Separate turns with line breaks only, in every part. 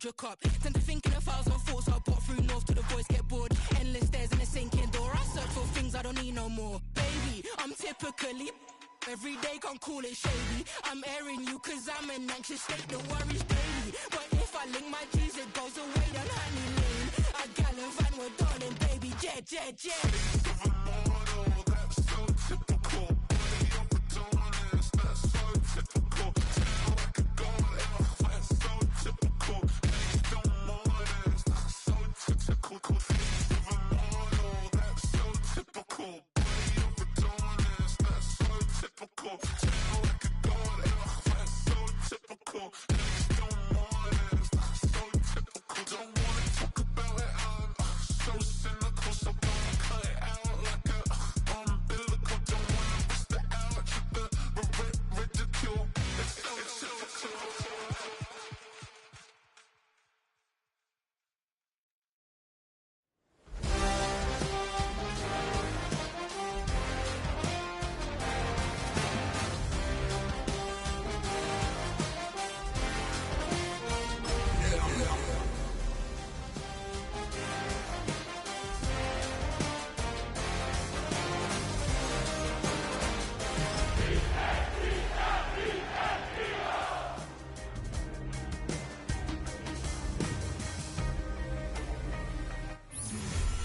soldier cop. Tend to think in 1,000 thoughts. I put through north to the voice get bored. Endless stairs in a sinking door. I search for things I don't need no more. Baby, I'm typically every day, can't call it shady. I'm airing you cause I'm an anxious state that worries daily. But if I link my G's, it goes away down honey lane. I gallivant, we're darling, baby, jet, jet, jet.
That's so typical. Body of Adonis, that's so typical. Tell like a goddess, that's so typical. Please don't mind us, that's so typical. That's so typical. Body of Adonis, that's so typical. Tell like a goddess, that's so typical. Please don't mind us, that's so typical. Don't wanna talk about it, I'm so cynical, so don't cut it out like a umbilical. Don't wanna bust it out, keep it ridicule. It's so typical.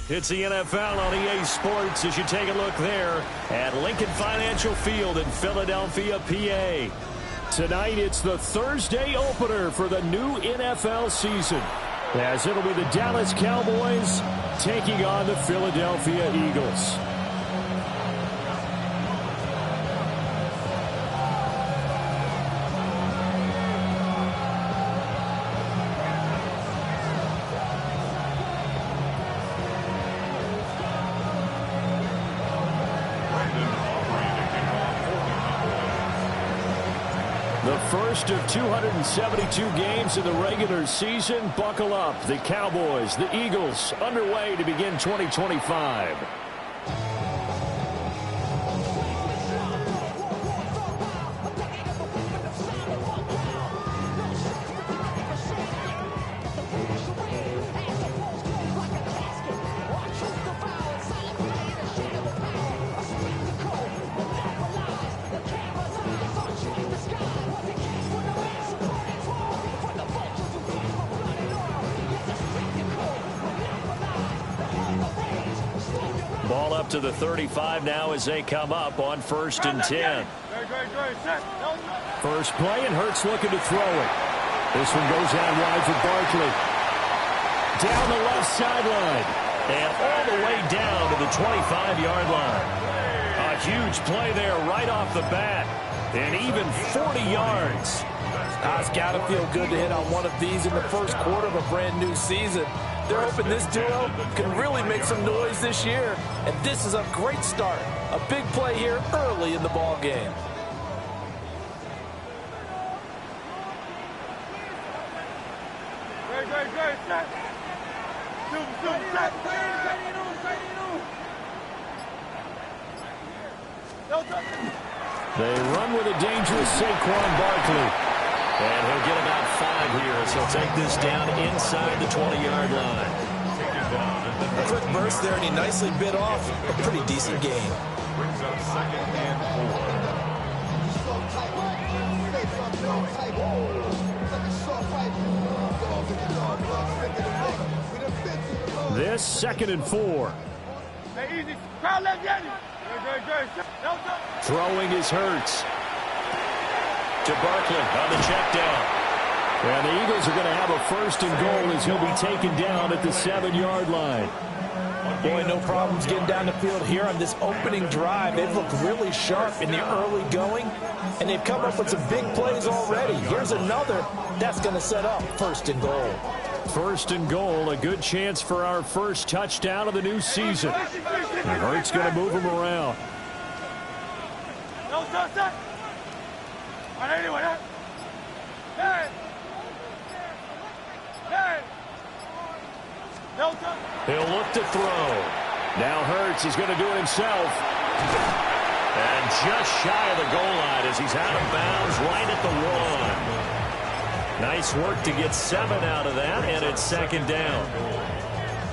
It's the NFL on EA Sports as you take a look there at Lincoln Financial Field in Philadelphia, PA. Tonight, it's the Thursday opener for the new NFL season, as it'll be the Dallas Cowboys taking on the Philadelphia Eagles. The first of 272 games in the regular season. Buckle up. The Cowboys, the Eagles, underway to begin 2025. Ball up to the 35 now as they come up on 1st and 10. First play, and Hurts looking to throw it. This one goes out wide for Barkley. Down the left sideline. And all the way down to the 25-yard line. A huge play there right off the bat. And even 40 yards.
It's got to feel good to hit on one of these in the first quarter of a brand new season. They're hoping this duo can really make some noise this year. And this is a great start. A big play here early in the ball game.
They run with a dangerous Saquon Barkley. And he'll get about 5 here as he'll take this down inside the 20-yard line.
A quick burst there, and he nicely bit off a pretty decent gain.
Brings up 2nd and
4. This 2nd and 4. Throwing is Hurts. To Barkley on the check down. And the Eagles are going to have a 1st and goal as he'll be taken down at the 7-yard line.
Boy, no problems getting down the field here on this opening drive. They've looked really sharp in the early going, and they've come up with some big plays already. Here's another that's going to set up 1st and goal.
1st and goal, a good chance for our first touchdown of the new season. And Hurts going to move him around. He'll look to throw. Now Hurts is going to do it himself. And just shy of the goal line as he's out of bounds right at the 1. Nice work to get 7 out of that, and it's second down.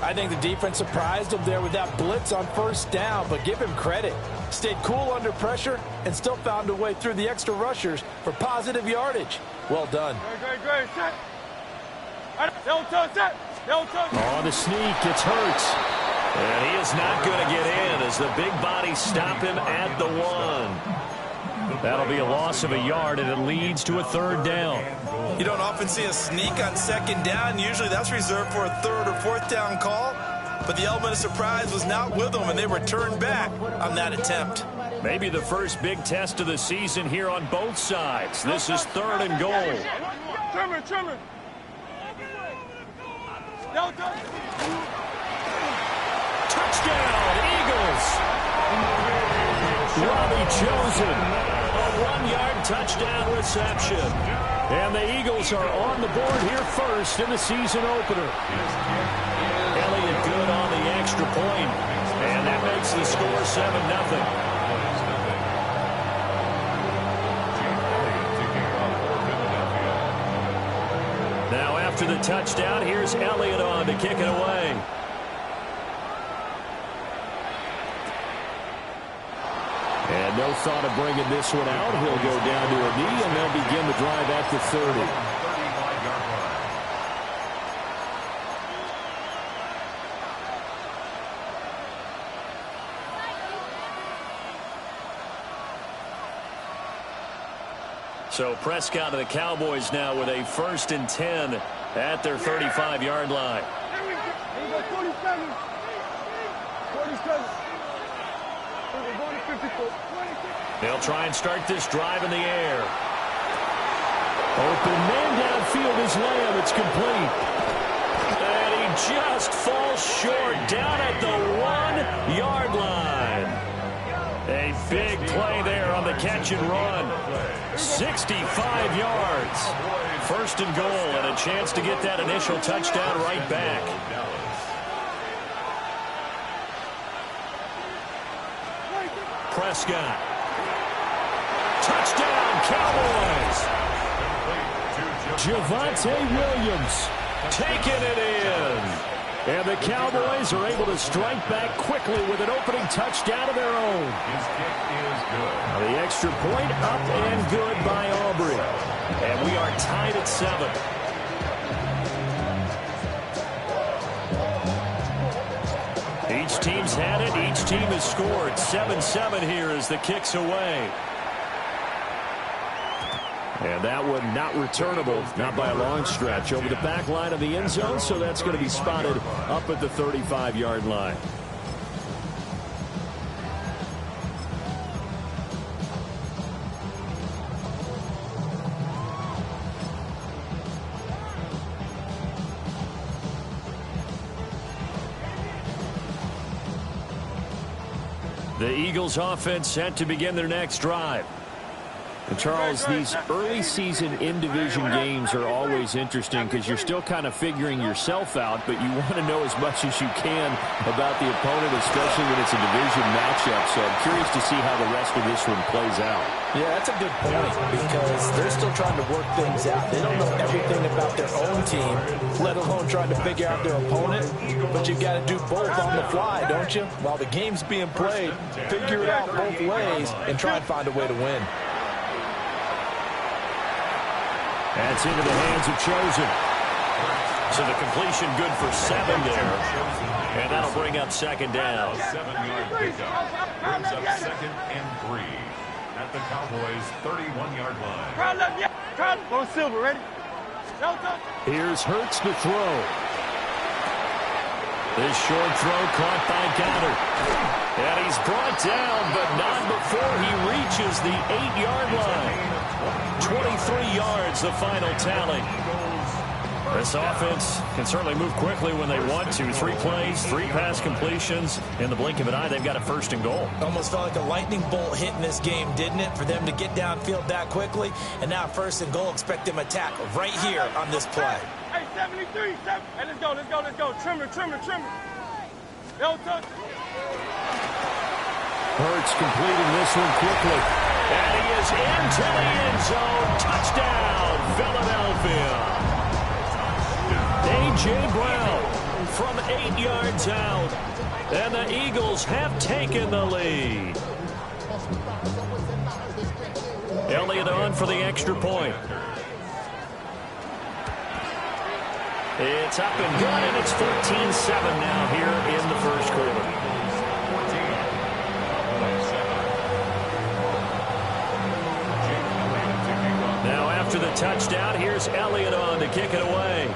I think the defense surprised him there with that blitz on first down, but give him credit. Stayed cool under pressure and still found a way through the extra rushers for positive yardage. Well done.
Great. Set.
On the sneak, it's Hurts. And he is not going to get in as the big bodies stop him at the 1. That'll be a loss of a yard, and it leads to a third down.
You don't often see a sneak on second down. Usually that's reserved for a third or fourth down call. But the element of surprise was not with them, and they returned back on that attempt.
Maybe the first big test of the season here on both sides. This is third and goal.
Trimmer.
Touchdown, Eagles! Robbie chosen. A 1-yard touchdown reception. And the Eagles are on the board here first in the season opener. Elliott good on the extra point. And that makes the score 7-0. Now after the touchdown, here's Elliott on to kick it away. And no thought of bringing this one out. He'll go down to a knee, and they'll begin the drive at the 30. So Prescott and the Cowboys now with a 1st and 10 at their 35-yard line. They'll try and start this drive in the air. Open man downfield is Lamb. It's complete. And he just falls short down at the 1-yard line. A big play there on the catch and run. 65 yards. 1st and goal, and a chance to get that initial touchdown right back. Prescott. Touchdown, Cowboys. Javonte Williams taking it in. And the Cowboys are able to strike back quickly with an opening touchdown of their own. The extra point up and good by Aubrey. And we are tied at 7. Each team's had it. Each team has scored. 7-7 here as the kick's away. And that one not returnable, not by a long stretch, over the back line of the end zone, so that's going to be spotted up at the 35-yard line. The Eagles offense set to begin their next drive. And Charles, these early season in-division games are always interesting because you're still kind of figuring yourself out, but you want to know as much as you can about the opponent, especially when it's a division matchup. So I'm curious to see how the rest of this one plays out.
Yeah, that's a good point because they're still trying to work things out. They don't know everything about their own team, let alone trying to figure out their opponent. But you've got to do both on the fly, don't you? While the game's being played, figure it out both ways and try and find a way to win.
That's into the hands of Chosen. So the completion good for 7 there. And that'll bring up second down.
7-yard pickup brings up 2nd and 3 at the Cowboys' 31-yard line.
Go Silver, ready?
Here's Hurts to throw. This short throw caught by Goddard. And he's brought down, but not before he reaches the 8-yard line. 23 yards, the final tally. This offense can certainly move quickly when they want to. 3 plays, 3 pass completions. In the blink of an eye, they've got a 1st and goal.
Almost felt like a lightning bolt hit in this game, didn't it? For them to get downfield that quickly. And now 1st and goal, expect them attack right here on this play.
Hey, 73, 7. Hey, let's go. Trimmer. They'll touch.
Hurts completing this one quickly. And he is into the end zone. Touchdown, Philadelphia. A.J. Brown from 8 yards out. And the Eagles have taken the lead. Elliott on for the extra point. It's up and good, and it's 14-7 now here in the first quarter. Now after the touchdown, here's Elliott on to kick it away.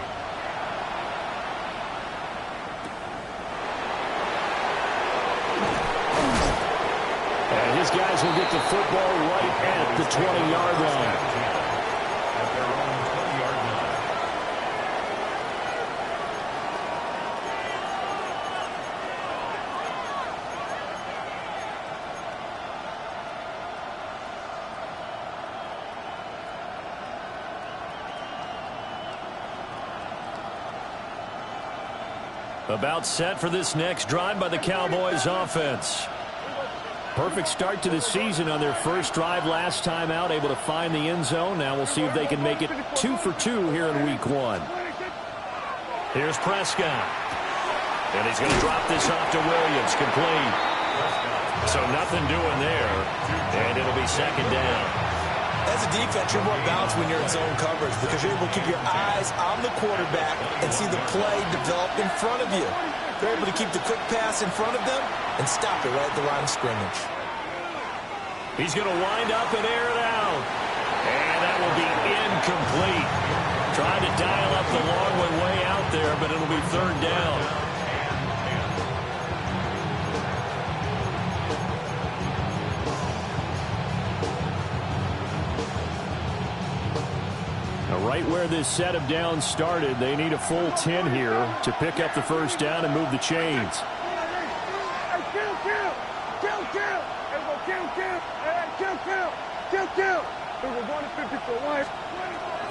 And his guys will get the football right at the 20-yard line. About set for this next drive by the Cowboys offense. Perfect start to the season on their first drive last time out, able to find the end zone. Now we'll see if they can make it 2 for 2 here in week 1. Here's Prescott. And he's going to drop this off to Williams, complete. So nothing doing there, and it'll be second down.
As a defense, you're more balanced when you're in zone coverage because you're able to keep your eyes on the quarterback and see the play develop in front of you. They're able to keep the quick pass in front of them and stop it right at the line of scrimmage.
He's going to wind up and air it out. And that will be incomplete. Trying to dial up the long one way out there, but it'll be third down. Right where this set of downs started, they need a full 10 here to pick up the first down and move the chains.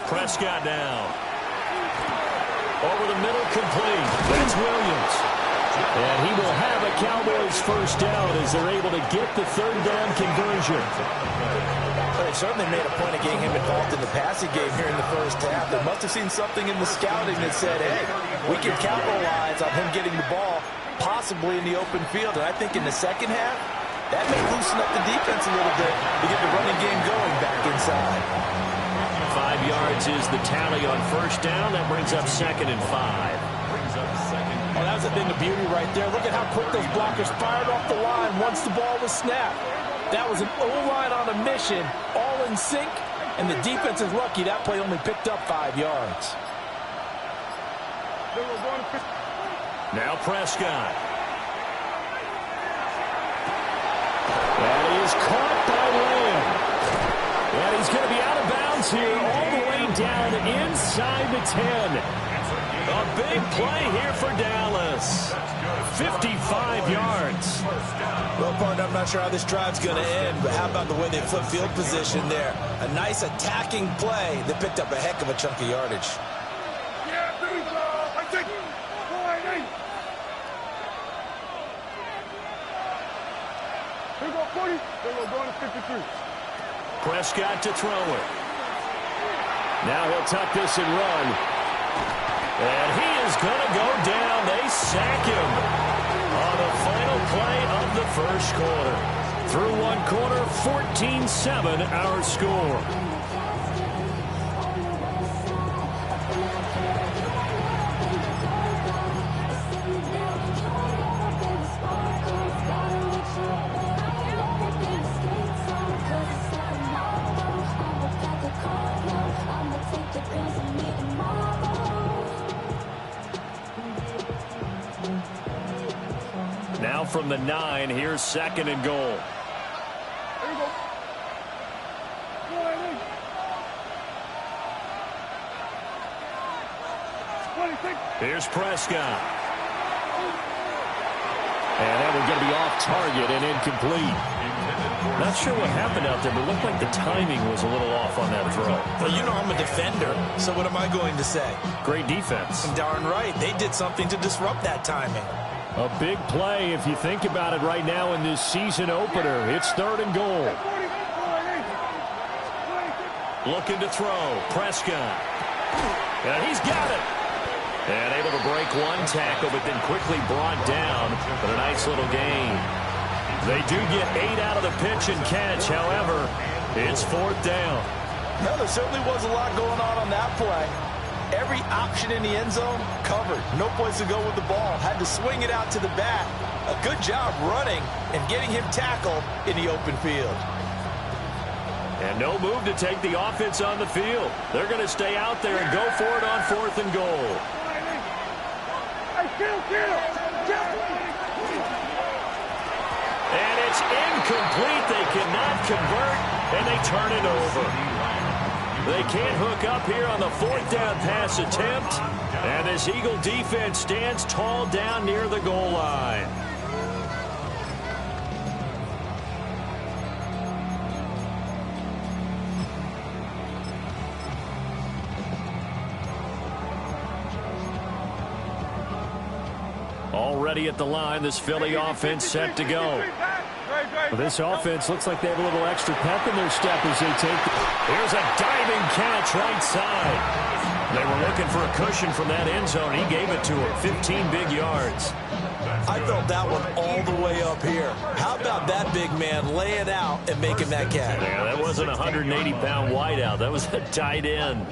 Prescott down. Over the middle, complete. That's Williams. And he will have a Cowboys first down as they're able to get the third down conversion.
They certainly made a point of getting him involved in the passing game here in the first half. They must have seen something in the scouting that said, hey, we can capitalize on him getting the ball, possibly in the open field. And I think in the second half, that may loosen up the defense a little bit to get the running game going back inside.
5 yards is the tally on first down. That brings up second and 5.
Oh, that was a thing of beauty right there. Look at how quick those blockers fired off the line once the ball was snapped. That was an O-line on a mission, all in sync, and the defense is lucky that play only picked up 5 yards.
Now Prescott. And he is caught by Lamb. And he's going to be out of bounds here all the way down inside the 10. A big play here for Dallas. 55 yards.
Well, partner, I'm not sure how this drive's going to end, but how about the way they flip field position there? A nice attacking play that picked up a heck of a chunk of yardage.
Prescott to throw it. Now he'll tuck this and run. And he is going to go down. They sack him on the final play of the first quarter. Through one quarter, 14-7 our score. Now from the 9, here's second and goal.
There you go.
Here's Prescott. And that one's going to be off target and incomplete. Not sure what happened out there, but it looked like the timing was a little off on that throw.
Well, you know I'm a defender, so what am I going to say?
Great defense.
Darn right. They did something to disrupt that timing.
A big play if you think about it right now in this season opener. It's third and goal. Looking to throw. Prescott. And he's got it. And able to break one tackle, but then quickly brought down. But a nice little gain. They do get 8 out of the pitch and catch. However, it's 4th down.
No, there certainly was a lot going on that play. Every option in the end zone covered. No place to go with the ball. Had to swing it out to the back. A good job running and getting him tackled in the open field.
And no move to take the offense on the field. They're going to stay out there and go for it on 4th and goal. And it's incomplete. They cannot convert, and they turn it over. They can't hook up here on the 4th down pass attempt. And this Eagle defense stands tall down near the goal line. Already at the line, this Philly offense set to go.
Well, this offense looks like they have a little extra pep in their step as they take.
Here's a diving catch right side. They were looking for a cushion from that end zone. He gave it to him. 15 big yards.
I felt that one all the way up here. How about that big man laying out and making that catch?
Yeah, that wasn't a 180-pound wideout. That was a tight end.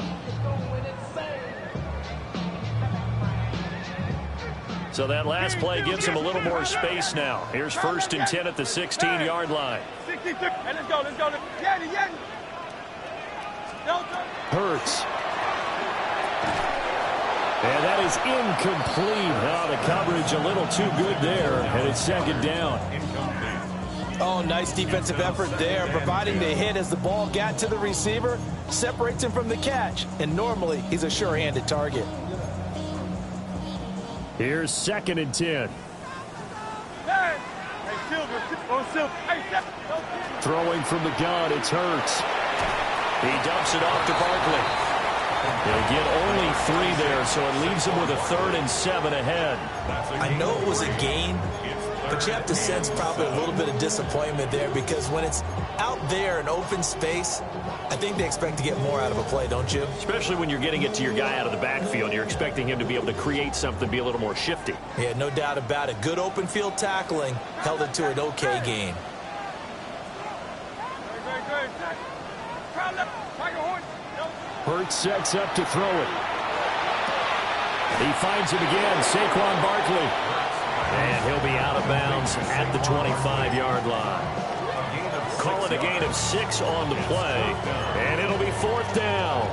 So that last play gives him a little more space now. Here's 1st and 10 at the 16-yard line.
Hurts. And that is incomplete. Oh, the coverage a little too good there, and it's 2nd down.
Oh, nice defensive effort there, providing the hit as the ball got to the receiver, separates him from the catch, and normally he's a sure-handed target.
Here's 2nd and 10. Throwing from the gun, it's Hurts.
He dumps it off to Barkley. He'll get only 3 there, so it leaves him with a 3rd and 7 ahead.
I know it was a gain, but you have to sense probably a little bit of disappointment there because when it's out there in open space, I think they expect to get more out of a play, don't you?
Especially when you're getting it to your guy out of the backfield. You're expecting him to be able to create something, be a little more shifty.
Yeah, no doubt about it. Good open field tackling held it to an okay gain.
Hurts sets up to throw it. He finds him again, Saquon Barkley.
And he'll be out of bounds at the 25-yard line. Call it a gain of 6 on the play, and it'll be 4th down.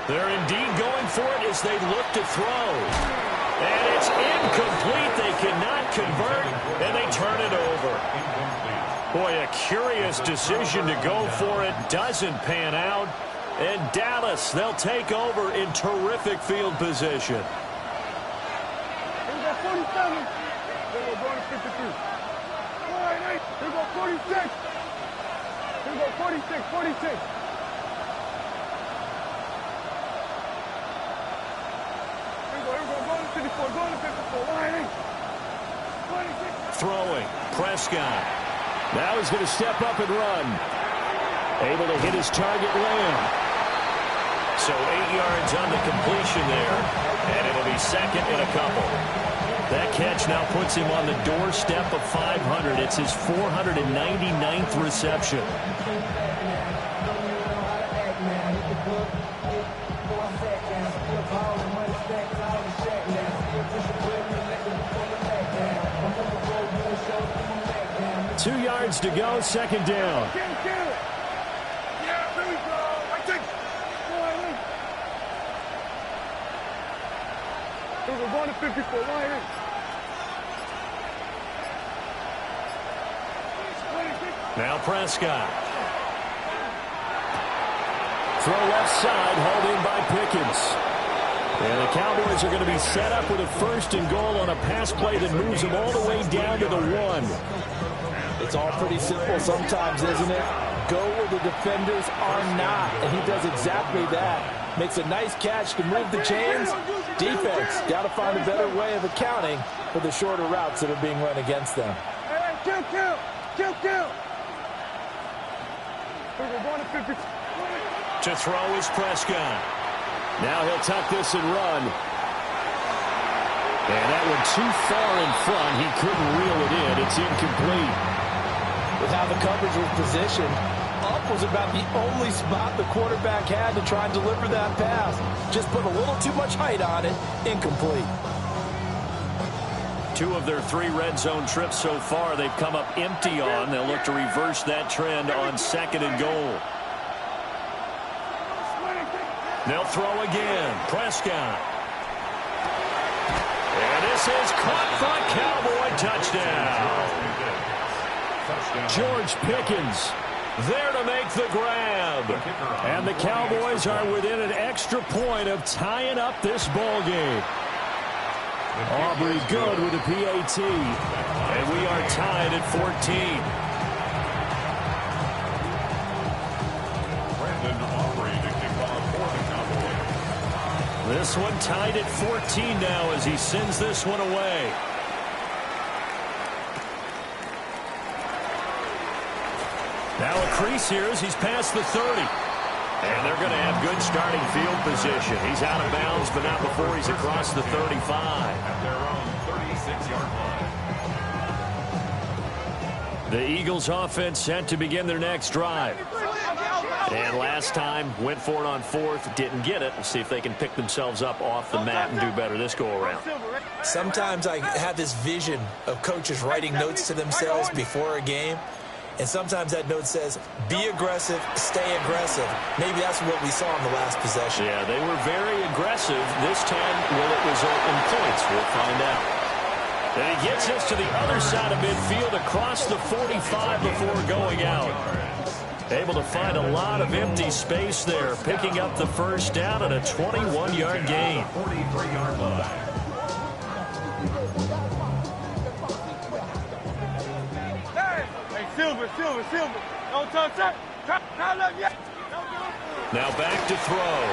They're indeed going for it as they look to throw. And it's incomplete. They cannot convert, and they turn it over. Boy, a curious decision to go for it. Doesn't pan out. And Dallas, they'll take over in terrific field position.
Here we go 47. Here we go 53. 48. Here we go 46. Here we go 46. 46.
Throwing. Prescott. Now he's going to step up and run. Able to hit his target Lamb. So 8 yards on the completion there. And it'll be 2nd and a couple. That catch now puts him on the doorstep of 500. It's his 499th reception.
Two yards to go, 2nd down. We're going to 54.
Now Prescott.
Throw left side, hauled in by Pickens. And the Cowboys are going to be set up with a 1st and goal on a pass play that moves them all the way down to the 1.
It's all pretty simple sometimes, isn't it? Go where the defenders are not, and he does exactly that.
Makes a nice catch to move the chains. Defense, got to find a better way of accounting for the shorter routes that are being run against them.
Kill. We're going to 50.
To throw is Prescott. Now he'll tuck this and run. And that one too far in front. He couldn't reel it in. It's incomplete.
With how the coverage was positioned, up was about the only spot the quarterback had to try and deliver that pass. Just put a little too much height on it. Incomplete.
2 of their 3 red zone trips so far they've come up empty on. They'll look to reverse that trend on 2nd and goal. They'll throw again. Prescott. And this is caught for a Cowboy touchdown. George Pickens there to make the grab. And the Cowboys are within an extra point of tying up this ball game. Aubrey good with a PAT. And we are tied at 14. This one tied at 14 now as he sends this one away. Now a crease here as he's past the 30. And they're going to have good starting field position. He's out of bounds, but not before he's across the 35.
At their own 36-yard line.
The Eagles offense set to begin their next drive. And last time, went for it on 4th, didn't get it. We'll see if they can pick themselves up off the mat and do better this go-around.
Sometimes I have this vision of coaches writing notes to themselves before a game. And sometimes that note says, be aggressive, stay aggressive. Maybe that's what we saw in the last possession.
Yeah, they were very aggressive. This time, will it result in points? We'll find out. And he gets us to the other side of midfield across the 45 before going out. Able to find a lot of empty space there, picking up the first down at a 21-yard gain.
43-yard line.
Silver. Don't touch that.
Now back to throw.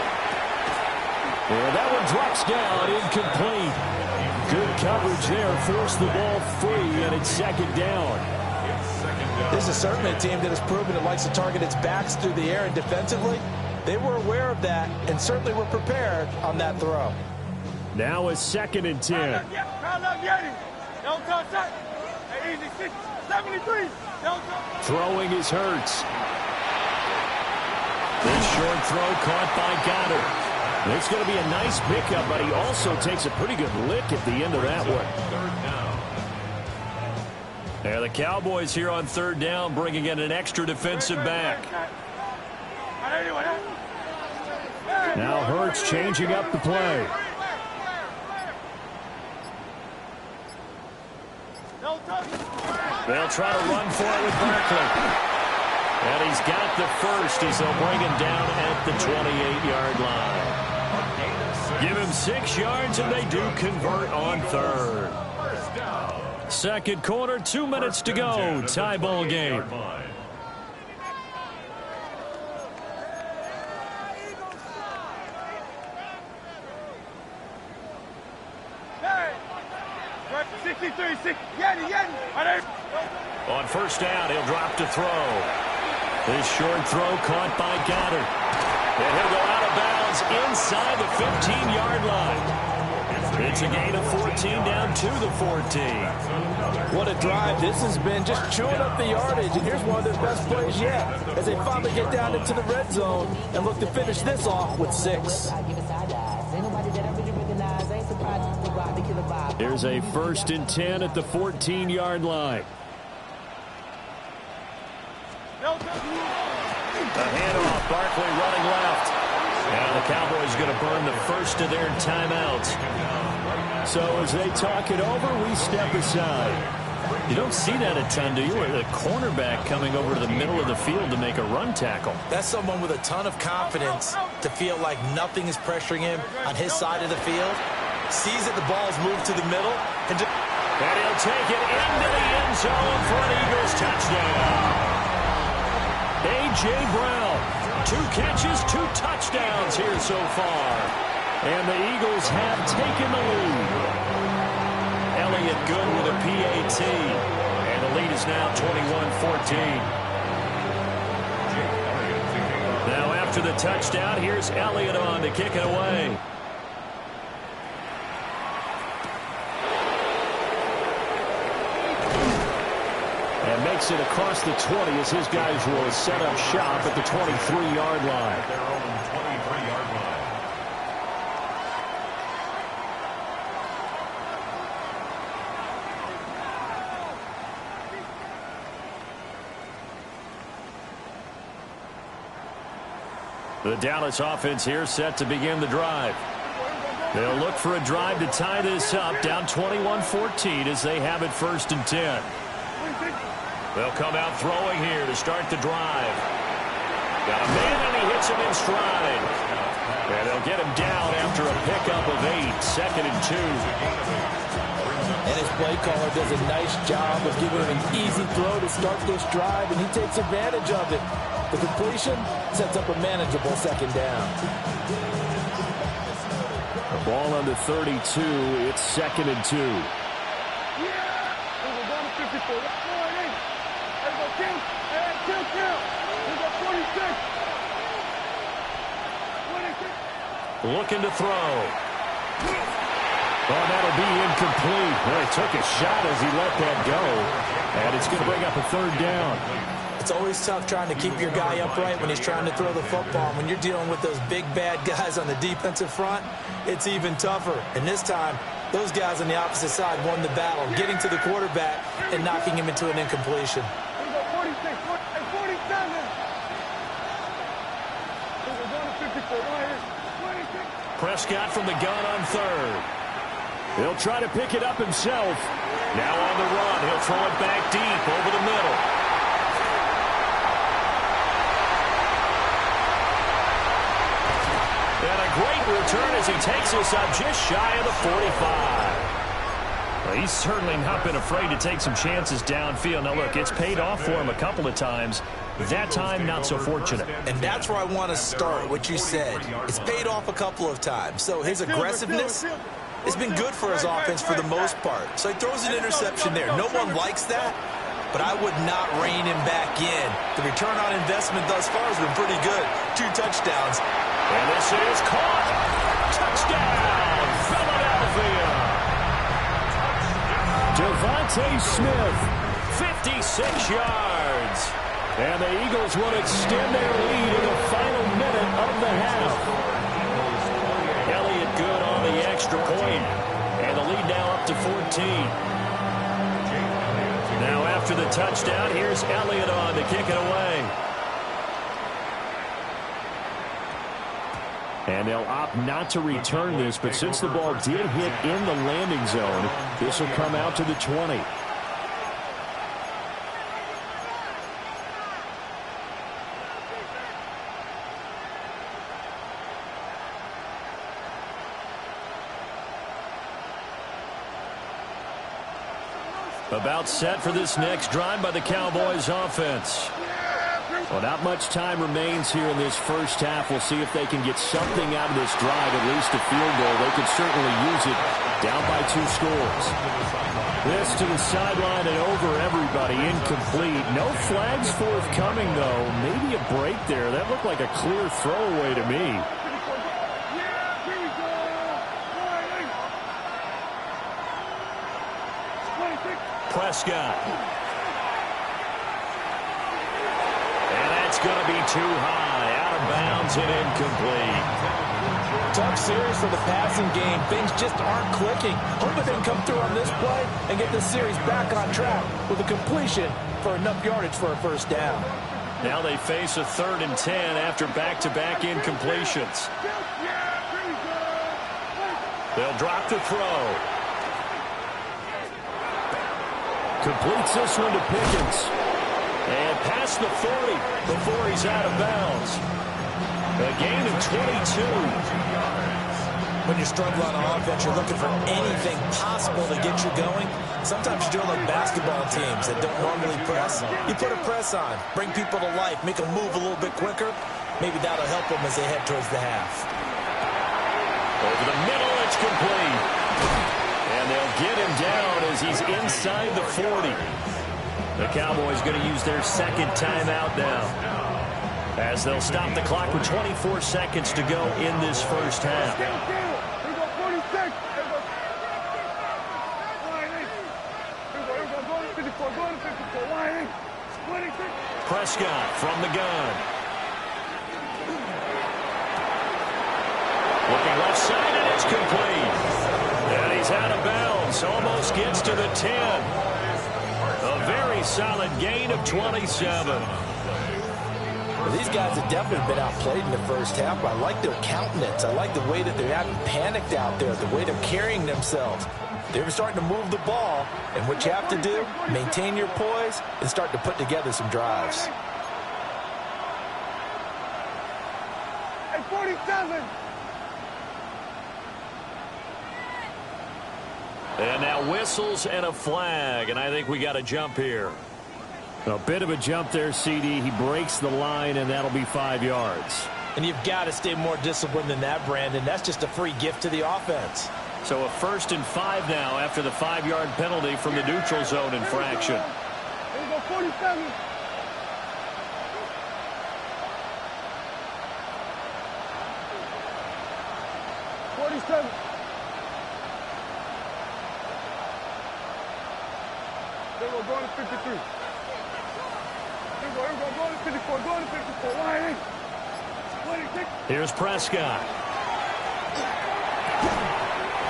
And that one drops down, incomplete. Good coverage there, forced the ball free, and it's 2nd down.
This is certainly a team that has proven it likes to target its backs through the air, and defensively, they were aware of that and certainly were prepared on that throw.
Now a 2nd and 10.
Don't touch that. Easy 73.
Throwing is Hurts. This short throw caught by Goddard. It's going to be a nice pickup, but he also takes a pretty good lick at the end of that one. Yeah, the Cowboys here on 3rd down, bringing in an extra defensive back. Now Hurts changing up the play. They'll try to run for it with Barkley. And he's got the first as they'll bring him down at the 28-yard line. Give him 6 yards, and they do convert on 3rd. 2nd quarter, 2 minutes to go. Tie ball game. On 1st down, he'll drop to throw. This short throw caught by Goddard. And he'll go out of bounds inside the 15-yard line. It's a gain of 14 down to the 14.
What a drive this has been, just chewing up the yardage. And here's one of their best plays yet as they finally get down into the red zone and look to finish this off with 6.
Here's a 1st and 10 at the 14-yard line. A handoff, Barkley running left. And the Cowboys going to burn the first of their timeouts. So as they talk it over, we step aside. You don't see that a ton, do you? The cornerback coming over to the middle of the field to make a run tackle.
That's someone with a ton of confidence to feel like nothing is pressuring him on his side of the field. Sees that the ball's moved to the middle. And
he'll take it into the end zone for an Eagles touchdown. A.J. Brown 2 catches, 2 touchdowns here so far. And the Eagles have taken the lead. Elliott good with a PAT. And the lead is now 21-14. Now after the touchdown, here's Elliott on to kick it away. And makes it across the 20 as his guys will set up shop at the 23-yard line.
Their own 23-yard line.
The Dallas offense here set to begin the drive. They'll look for a drive to tie this up, down 21-14 as they have it 1st and 10. They'll come out throwing here to start the drive. Got a man and he hits him in stride. And they'll get him down after a pickup of 8, 2nd and 2.
And his play caller does a nice job of giving him an easy throw to start this drive, and he takes advantage of it. The completion sets up a manageable 2nd down.
The ball on the 32. It's 2nd and 2.
Yeah! We're going to 54. Let's go, hey. Let's go, kill. Hey, kill. We're going 46. 26.
Looking to throw. Oh, that'll be incomplete. Well, he took a shot as he let that go. And it's going to bring up a 3rd down.
It's always tough trying to keep your guy upright when he's trying to throw the football. When you're dealing with those big, bad guys on the defensive front, it's even tougher. And this time, those guys on the opposite side won the battle, getting to the quarterback and knocking him into an incompletion.
We're going 46. 47. We're going to 54. Right here. 26.
Prescott from the gun on 3rd. He'll try to pick it up himself. Now on the run. He'll throw it back deep over the middle. And a great return as he takes us up just shy of the 45. Well, he's certainly not been afraid to take some chances downfield. Now, look, it's paid off for him a couple of times. That time, not so fortunate.
And that's where I want to start, what you said. It's paid off a couple of times. So his aggressiveness has been good for his offense for the most part. So he throws an interception there. No one likes that, but I would not rein him back in. The return on investment thus far has been pretty good. 2 touchdowns.
And this is caught. Touchdown, Philadelphia. Devontae Smith, 56 yards. And the Eagles will extend their lead in the final minute of the half. Elliott good on the extra point. And the lead now up to 14. Now after the touchdown, here's Elliott on to kick it away. And they'll opt not to return this, but since the ball did hit in the landing zone, this will come out to the 20. About set for this next drive by the Cowboys offense. Well, not much time remains here in this first half. We'll see if they can get something out of this drive, at least a field goal. They could certainly use it down by 2 scores. This to the sideline and over everybody, incomplete. No flags forthcoming, though. Maybe a break there. That looked like a clear throwaway to me. Prescott. And that's going to be too high. Out of bounds and incomplete.
Tough series for the passing game. Things just aren't clicking. Hoping they can come through on this play and get this series back on track with a completion for enough yardage for a 1st down.
Now they face a 3rd and 10 after back-to-back incompletions. They'll drop the throw. Completes this one to Pickens. And past the 40 before he's out of bounds. A gain of 22.
When you're struggling on offense, you're looking for anything possible to get you going. Sometimes you do it like basketball teams that don't normally press. You put a press on, bring people to life, make them move a little bit quicker, Maybe that'll help them as they head towards the half.
Over the middle, it's complete. And they'll get him down as he's inside the 40. The Cowboys going to use their second timeout now, as they'll stop the clock with 24 seconds to go in this first half. Prescott from the gun. Looking left side, and it's complete. And he's out of bounds. Almost gets to the 10. A very solid gain of 27.
Well, these guys have definitely been outplayed in the first half, but I like their countenance. I like the way that they haven't panicked out there, the way they're carrying themselves. They're starting to move the ball, and what you have to do, maintain your poise and start to put together some drives.
At 47.
And now whistles and a flag, and I think we got a jump here.
A bit of a jump there, CD. He breaks the line, and that'll be 5 yards.
And you've got to stay more disciplined than that, Brandon. That's just a free gift to the offense.
So a 1st and 5 now after the 5-yard penalty from the neutral zone infraction.
Here we go, 47. Here we go, going to 53. Here we go, going to 54, going to 54. Wide 26.
Here's Prescott.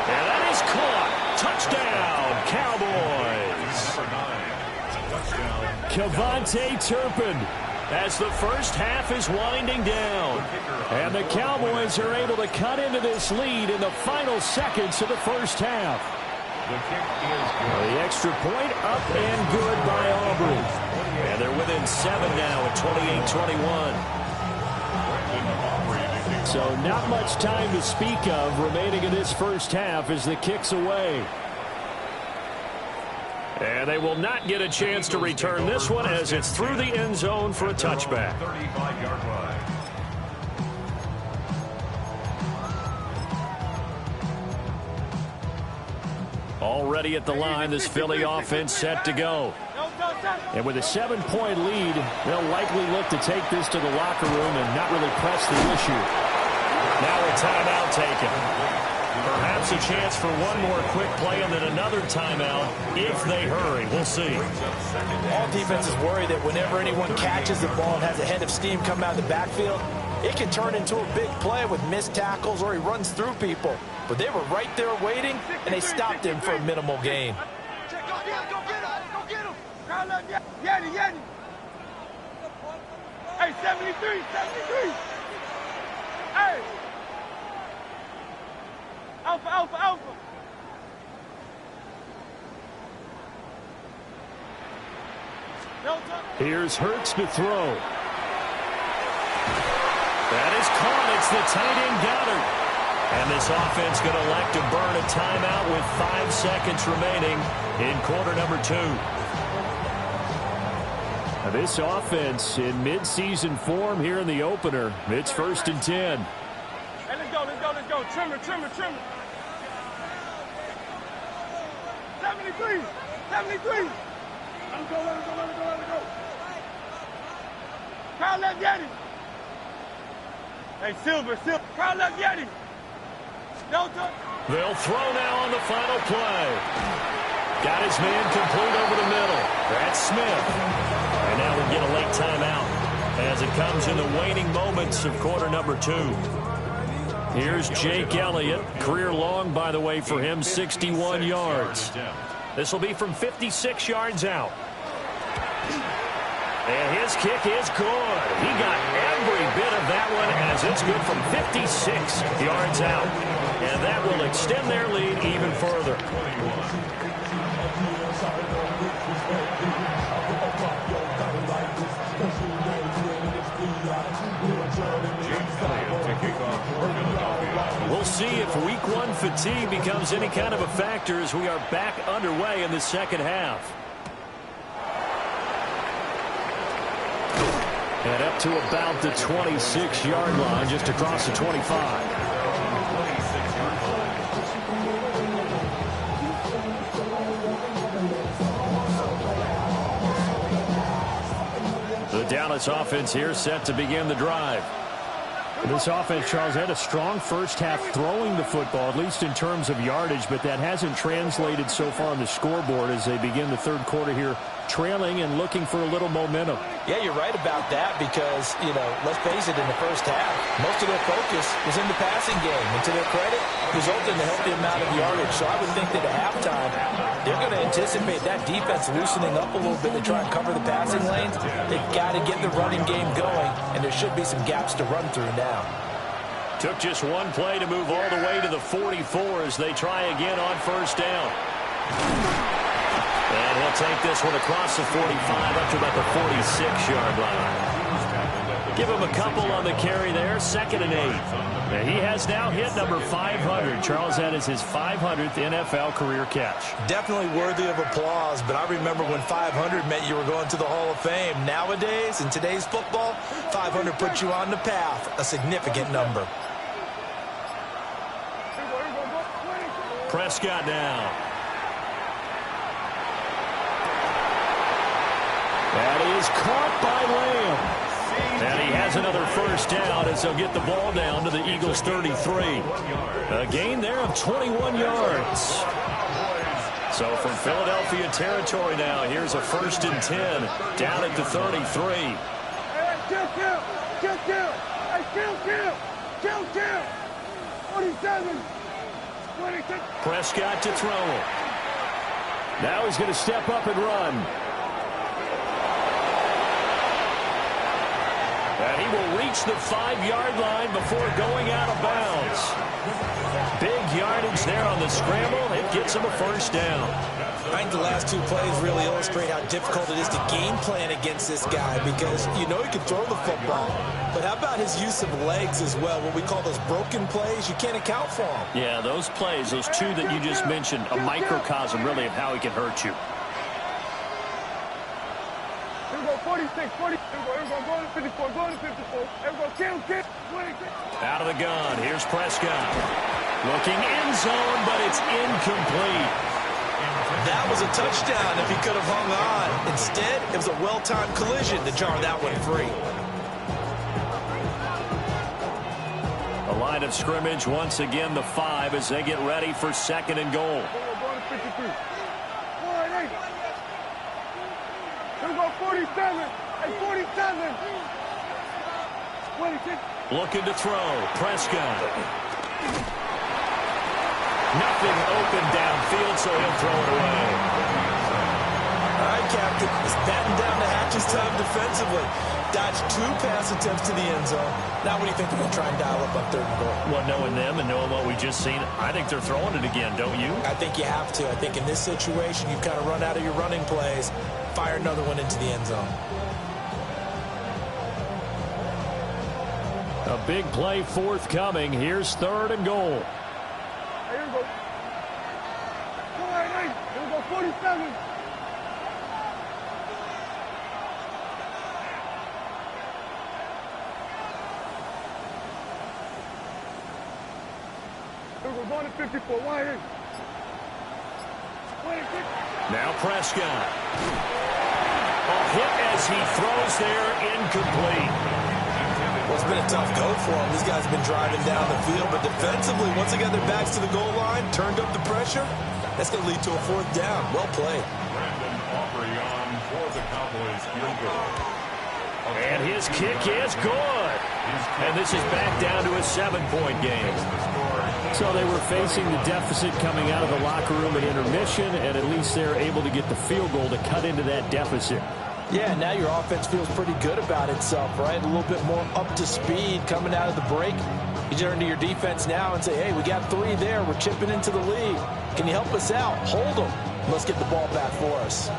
And that is caught. Touchdown, Cowboys. Kevontae Turpin, as the first half is winding down. And the Cowboys are able to cut into this lead in the final seconds of the first half. The extra point up and good by Aubrey. And they're within 7 now at 28-21. So not much time to speak of remaining in this first half as the kick's away. And they will not get a chance to return this one as it's through the end zone for a touchback.
35-yard line.
Already at the line, this Philly offense set to go. And with a 7-point lead, they'll likely look to take this to the locker room and not really press the issue. Now a timeout taken. Perhaps a chance for one more quick play and then another timeout if they hurry. We'll see.
All defenses worry that whenever anyone catches the ball and has a head of steam come out of the backfield, it can turn into a big play with missed tackles or he runs through people. But they were right there waiting, and they stopped him for a minimal gain.
Go get him. Yeti. Hey, 73. Hey. Alpha.
Here's Hurts to throw. That is caught. It's the tight end Goddard. And this offense going to elect to burn a timeout with 5 seconds remaining in quarter number 2.
Now this offense in midseason form here in the opener. It's 1st and 10.
Hey, let's go. Trimmer. 73. Let him go. Crowd left Yeti. Hey, Silver. Crowd left Yeti.
They'll throw now on the final play. Got his man complete over the middle. That's Smith. And now we get a late timeout as it comes in the waning moments of quarter number 2. Here's Jake Elliott. Career long, by the way, for him, 61 yards. This will be from 56 yards out. And his kick is good. He got every bit of that one as it's good from 56 yards out. And that will extend their lead even further. We'll see if week 1 fatigue becomes any kind of a factor as we are back underway in the second half. And up to about the 26-yard line, just across the 25. The Dallas offense here set to begin the drive. This offense, Charles, had a strong first half throwing the football, at least in terms of yardage, but that hasn't translated so far on the scoreboard as they begin the third quarter here, trailing and looking for a little momentum.
Yeah, you're right about that because, let's face it, in the first half, most of their focus was in the passing game. And to their credit, resulted in a healthy amount of yardage. So I would think that at halftime, they're going to anticipate that defense loosening up a little bit to try and cover the passing lanes. They've got to get the running game going, and there should be some gaps to run through now.
Took just one play to move all the way to the 44 as they try again on first down. And he'll take this one across the 45 up to about the 46-yard line. Give him a couple on the carry there, 2nd and 8. And he has now hit number 500. Charles, that is his 500th NFL career catch.
Definitely worthy of applause, but I remember when 500 meant you were going to the Hall of Fame. Nowadays, in today's football, 500 puts you on the path, a significant number.
Prescott now. That is caught by Lamb. And he has another first down as they'll get the ball down to the Eagles' 33. A gain there of 21 yards. So from Philadelphia territory now, here's a 1st and 10 down at the 33.
Kill. 47.
Prescott to throw. Now he's going to step up and run. And he will reach the 5-yard line before going out of bounds. Big yardage there on the scramble. It gets him a first down.
I think the last two plays really illustrate how difficult it is to game plan against this guy because he can throw the football. But how about his use of legs as well? What we call those broken plays, you can't account for them.
Yeah, those plays, those two that you just mentioned, a microcosm really of how he can hurt you.
Here we go, 46, 40. Here we go, go to 54, go to 54. Here we go, kill. 26.
Out of the gun, here's Prescott. Looking end zone, but it's incomplete.
That was a touchdown if he could have hung on. Instead, it was a well-timed collision to jar that one free.
A line of scrimmage, once again the 5 as they get ready for 2nd and goal.
Go to 53. 48. Here we go, 47. And 47. 26.
Looking to throw. Prescott. Nothing open downfield, so he'll throw it away.
All right, Captain. It's batten down the hatches time defensively. Dodged 2 pass attempts to the end zone. Now what do you think they're going to try and dial up on 3rd and goal?
Well, knowing them and knowing what we just seen, I think they're throwing it again, don't you?
I think you have to. I think in this situation, you kind of run out of your running plays, fire another one into the end zone.
A big play forthcoming. Here's 3rd and goal.
Here we go. 48. Here we go, 47. Here we go, going to 54. 1 26.
Now Prescott. A hit as he throws there, incomplete.
Well, it's been a tough go for them. These guys have been driving down the field, but defensively, once they got their backs to the goal line, turned up the pressure, that's going to lead to a 4th down. Well played.
And his kick is good. And this is back down to a 7-point game. So they were facing the deficit coming out of the locker room at intermission, and at least they're able to get the field goal to cut into that deficit.
Yeah, now your offense feels pretty good about itself, right? A little bit more up to speed coming out of the break. You turn to your defense now and say, hey, we got 3 there. We're chipping into the lead. Can you help us out? Hold them. Let's get the ball back for us.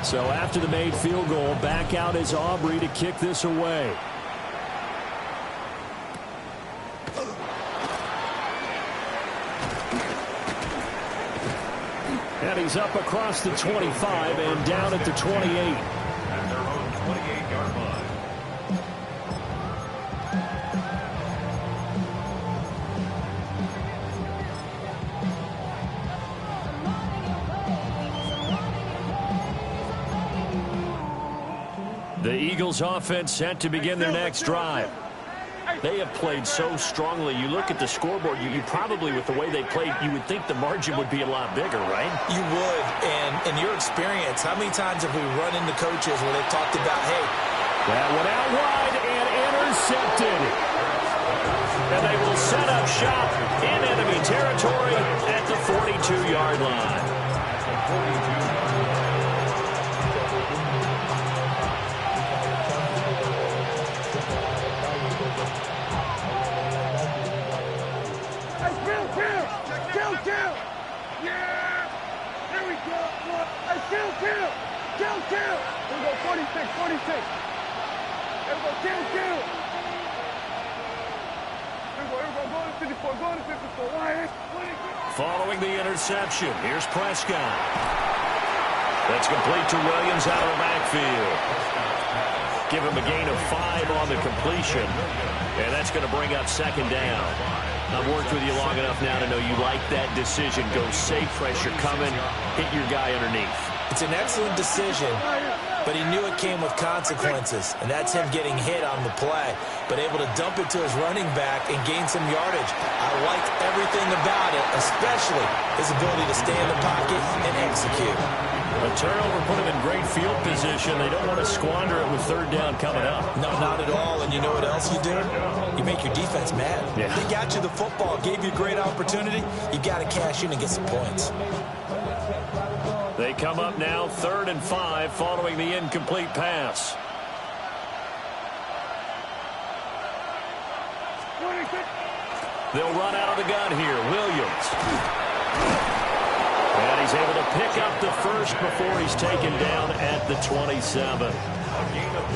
So after the made field goal, back out is Aubrey to kick this away. And he's up across the 25 and down at the 28.
At their own 28-yard line.
The Eagles offense set to begin their next drive.
They have played so strongly. You look at the scoreboard, you probably, with the way they played, you would think the margin would be a lot bigger, right?
You would. And in your experience, how many times have we run into coaches where they've talked about, hey,
that one out wide and intercepted. And they will set up shop in enemy territory at the 42-yard line.
Kill. Here we go, 46. Here we go, kill. Here we go, go to 54. Why?
Following the interception, here's Prescott. That's complete to Williams out of the backfield. Give him a gain of 5 on the completion, and that's going to bring up second down. I've worked with you long enough now to know you like that decision. Go safe, pressure coming, hit your guy underneath.
It's an excellent decision, but he knew it came with consequences, and that's him getting hit on the play, but able to dump it to his running back and gain some yardage. I liked everything about it, especially his ability to stay in the pocket and execute.
A turnover put him in great field position. They don't want to squander it with third down coming up.
No, not at all, and you know what else you do? You make your defense mad.
Yeah.
They got you the football, gave you a great opportunity. You got to cash in and get some points.
They come up now 3rd and 5 following the incomplete pass. They'll run out of the gun here. Williams. And he's able to pick up the first before he's taken down at the 27.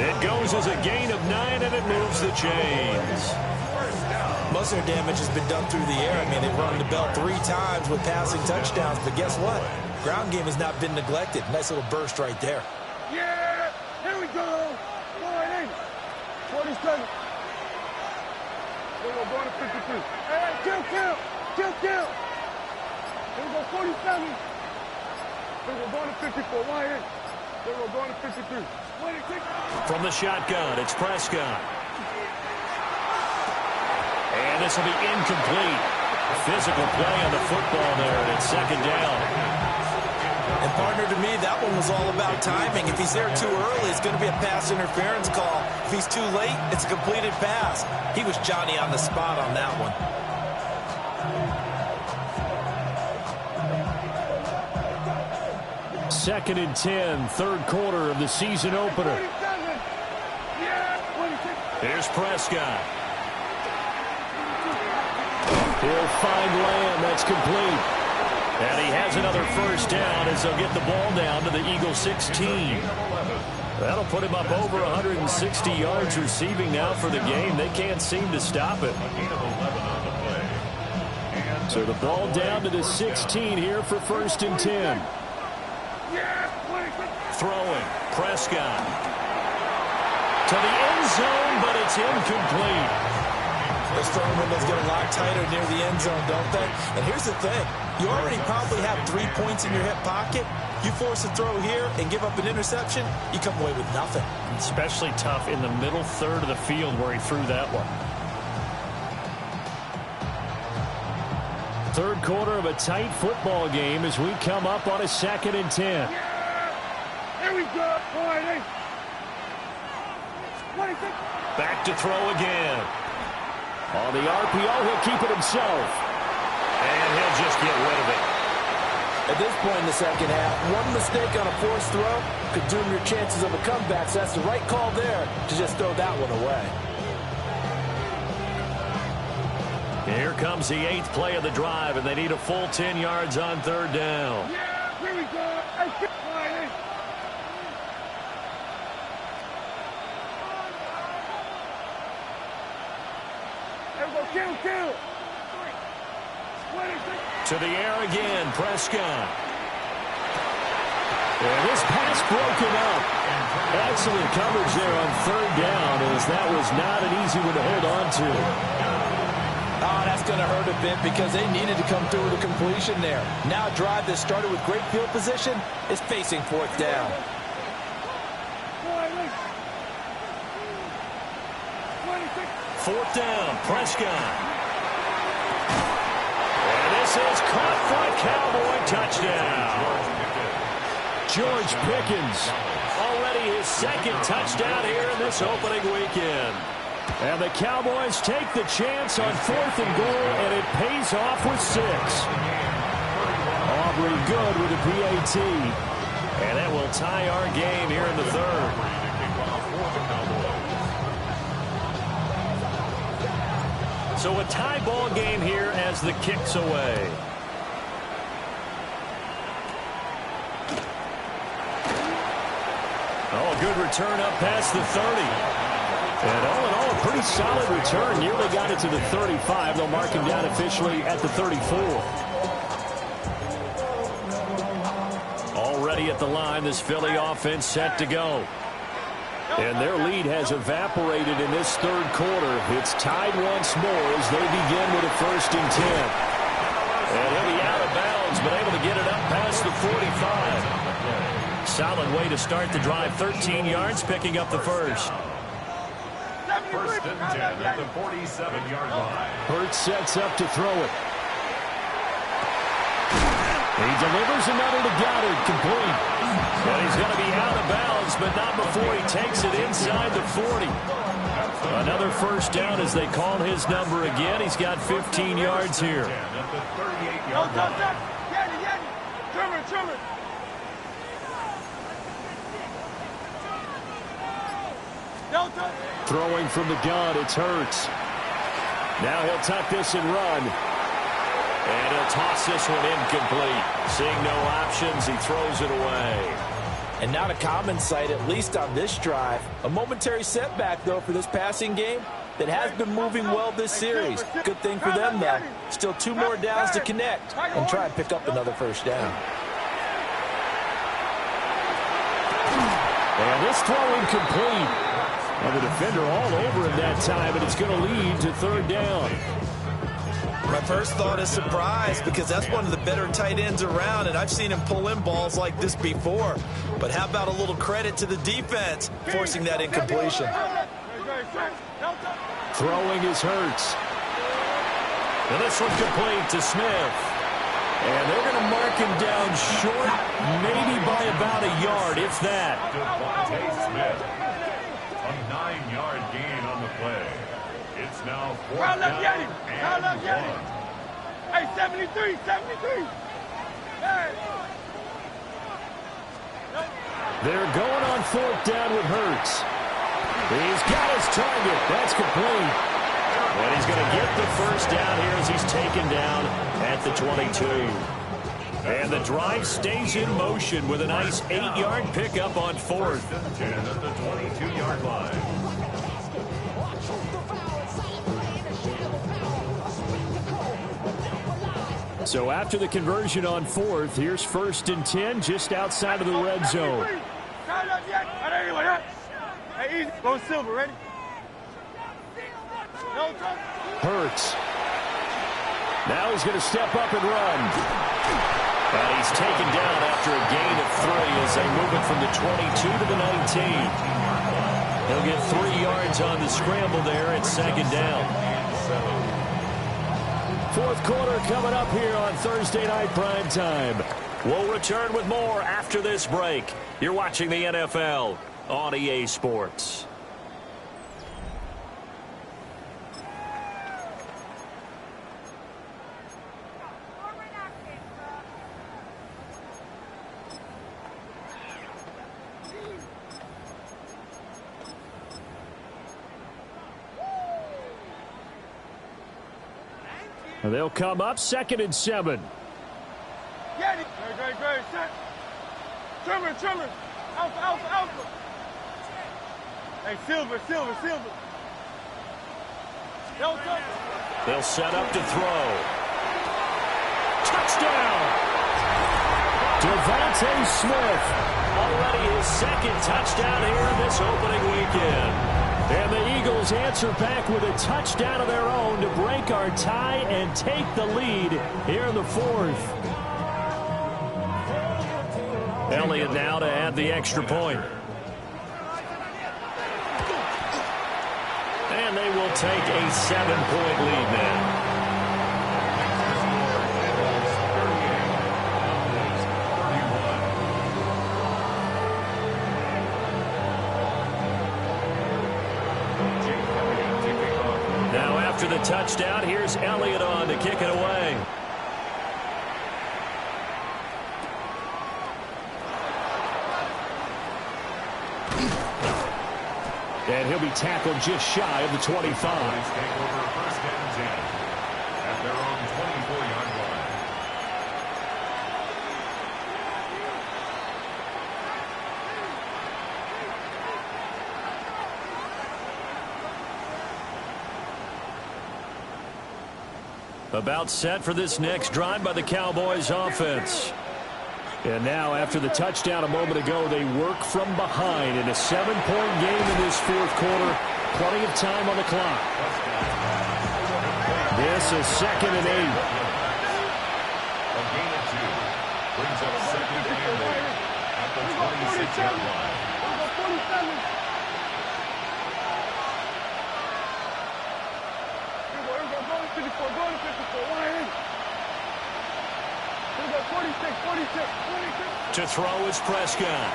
It goes as a gain of 9, and it moves the chains.
Most of their damage has been done through the air. I mean, they've rung the bell 3 times with passing touchdowns, but guess what? Ground game has not been neglected. Nice little burst right there.
Yeah! Here we go! Go right in. 27. Here we go, going to 52. Hey, kill! Here we go, 47. Here we go, going to 54. Right in. Here we go, going to 53.
From the shotgun, it's Prescott. And this will be incomplete. Physical play on the football there, and it's second down.
And partner, to me, that one was all about timing. If he's there too early, it's going to be a pass interference call. If he's too late, it's a completed pass. He was Johnny on the spot on that one.
Second and 10, third quarter of the season opener. Here's Prescott. He'll find Lamb. That's complete. And he has another first down as they'll get the ball down to the Eagles 16. That'll put him up over 160 yards receiving now for the game. They can't seem to stop it. So the ball down to the 16 here for 1st and 10. Throwing, Prescott. To the end zone, but it's incomplete.
Those throwing windows get a lot tighter near the end zone, don't they? And here's the thing. You already probably have 3 points in your hip pocket. You force a throw here and give up an interception, you come away with nothing.
Especially tough in the middle third of the field where he threw that one. Third quarter of a tight football game as we come up on a 2nd and 10.
Here we go. All right, 26.
Back to throw again. On the RPO, he'll keep it himself. And he'll just get rid of it.
At this point in the second half, one mistake on a forced throw could doom your chances of a comeback. So that's the right call there to just throw that one away.
Here comes the 8th play of the drive, and they need a full 10 yards on 3rd down.
Yeah, here we go.
To the air again, Prescott. And this pass broken up. Excellent coverage there on third down, as that was not an easy one to hold on to.
Oh, that's going to hurt a bit because they needed to come through with a completion there. Now a drive that started with great field position is facing fourth down.
Fourth down, Prescott. And this is caught for a Cowboy touchdown. George Pickens, already his second touchdown here in this opening weekend. And the Cowboys take the chance on fourth and goal, and it pays off with 6. Aubrey good with a PAT. And that will tie our game here in the third. So a tie ball game here as the kick's away. Oh, good return up past the 30. And all in all, a pretty solid return. Nearly got it to the 35. They'll mark him down officially at the 34. Already at the line, this Philly offense set to go. And their lead has evaporated in this third quarter. It's tied once more as they begin with a 1st and 10. And he'll be out of bounds, but able to get it up past the 45. Solid way to start the drive. 13 yards, picking up the first.
1st and 10 at the 47-yard line.
Hurts sets up to throw it. He delivers another to Goddard, complete. And he's going to be out of bounds, but not before he takes it inside the 40. Another first down as they call his number again. He's got 15 yards here. Throwing from the gun, it's Hurts. Now he'll tuck this and run. And he'll toss this one incomplete. Seeing no options, he throws it away.
And not a common sight, at least on this drive. A momentary setback, though, for this passing game that has been moving well this series. Good thing for them, though. Still 2 more downs to connect and try and pick up another first down.
And this throw incomplete. And the defender all over him that time, and it's going to lead to 3rd down.
My first thought is surprise, because that's one of the better tight ends around, and I've seen him pull in balls like this before. But how about a little credit to the defense forcing that incompletion?
Throwing is Hurts. And this one complete to Smith. And they're going to mark him down short, maybe by about a yard, if that.
Smith, a 9-yard gain on the play. It's now 4th down and 1.
Hey, 73, 73. Hey.
They're going on 4th down with Hurts. He's got his target. That's complete. And he's going to get the first down here as he's taken down at the 22. And the drive stays in motion with a nice 8-yard pickup on 4th.
10 at the 22-yard line.
So after the conversion on 4th, here's 1st and 10 just outside of the red zone.
Hey, easy. Go Silver, ready?
Hurts. Now he's going to step up and run. And he's taken down after a gain of 3 as they move it from the 22 to the 19. He'll get 3 yards on the scramble there at 2nd down. 4th quarter coming up here on Thursday Night Primetime. We'll return with more after this break. You're watching the NFL on EA Sports. They'll come up 2nd and 7.
Get it. Great. Set. Trimmer. Alpha. Hey, Silver. Delta.
They'll set up to throw. Touchdown! Devontae Smith. Already his second touchdown here in this opening weekend. And the Eagles answer back with a touchdown of their own to break our tie and take the lead here in the fourth. Elliott now to add the extra point. And they will take a 7-point lead now. Now after the touchdown, here's Elliott on to kick it away. And he'll be tackled just shy of the 25.
Take over first and 10 at their own 24-yard line.
About set for this next drive by the Cowboys offense. And now, after the touchdown a moment ago, they work from behind in a 7-point game in this fourth quarter. Plenty of time on the clock. This is 2nd and 8.
A gain of 2 brings up 2nd and 8 at the 26-yard line.
To throw is Prescott.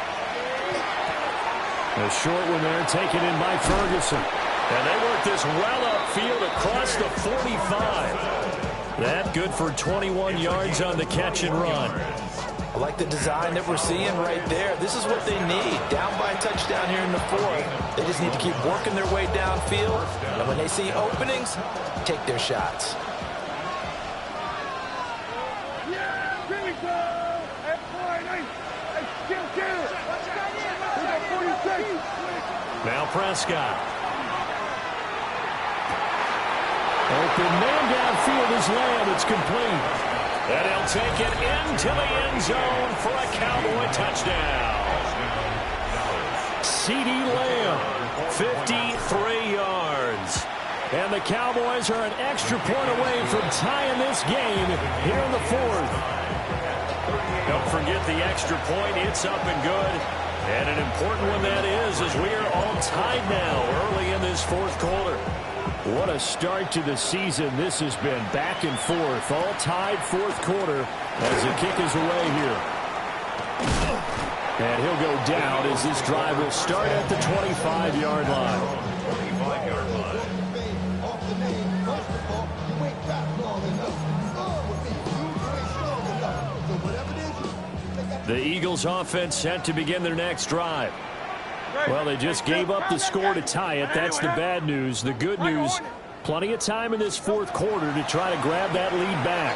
A short one there taken in by Ferguson. And they work this well upfield across the 45. That good for 21 yards on the catch and run.
I like the design that we're seeing right there. This is what they need. Down by a touchdown here in the fourth. They just need to keep working their way downfield. And when they see openings, take their shots.
Now Prescott. Open man downfield is Lamb. It's complete. And he'll take it into the end zone for a Cowboy touchdown. C.D. Lamb, 53 yards. And the Cowboys are an extra point away from tying this game here in the fourth. Don't forget the extra point. It's up and good. And an important one that is, as we are all tied now early in this fourth quarter. What a start to the season. This has been back and forth, all tied fourth quarter as the kick is away here. And he'll go down as this drive will start at the 25-yard line.
25-yard line.
The Eagles offense set to begin their next drive. Well, they just gave up the score to tie it. That's the bad news. The good news, plenty of time in this fourth quarter to try to grab that lead back.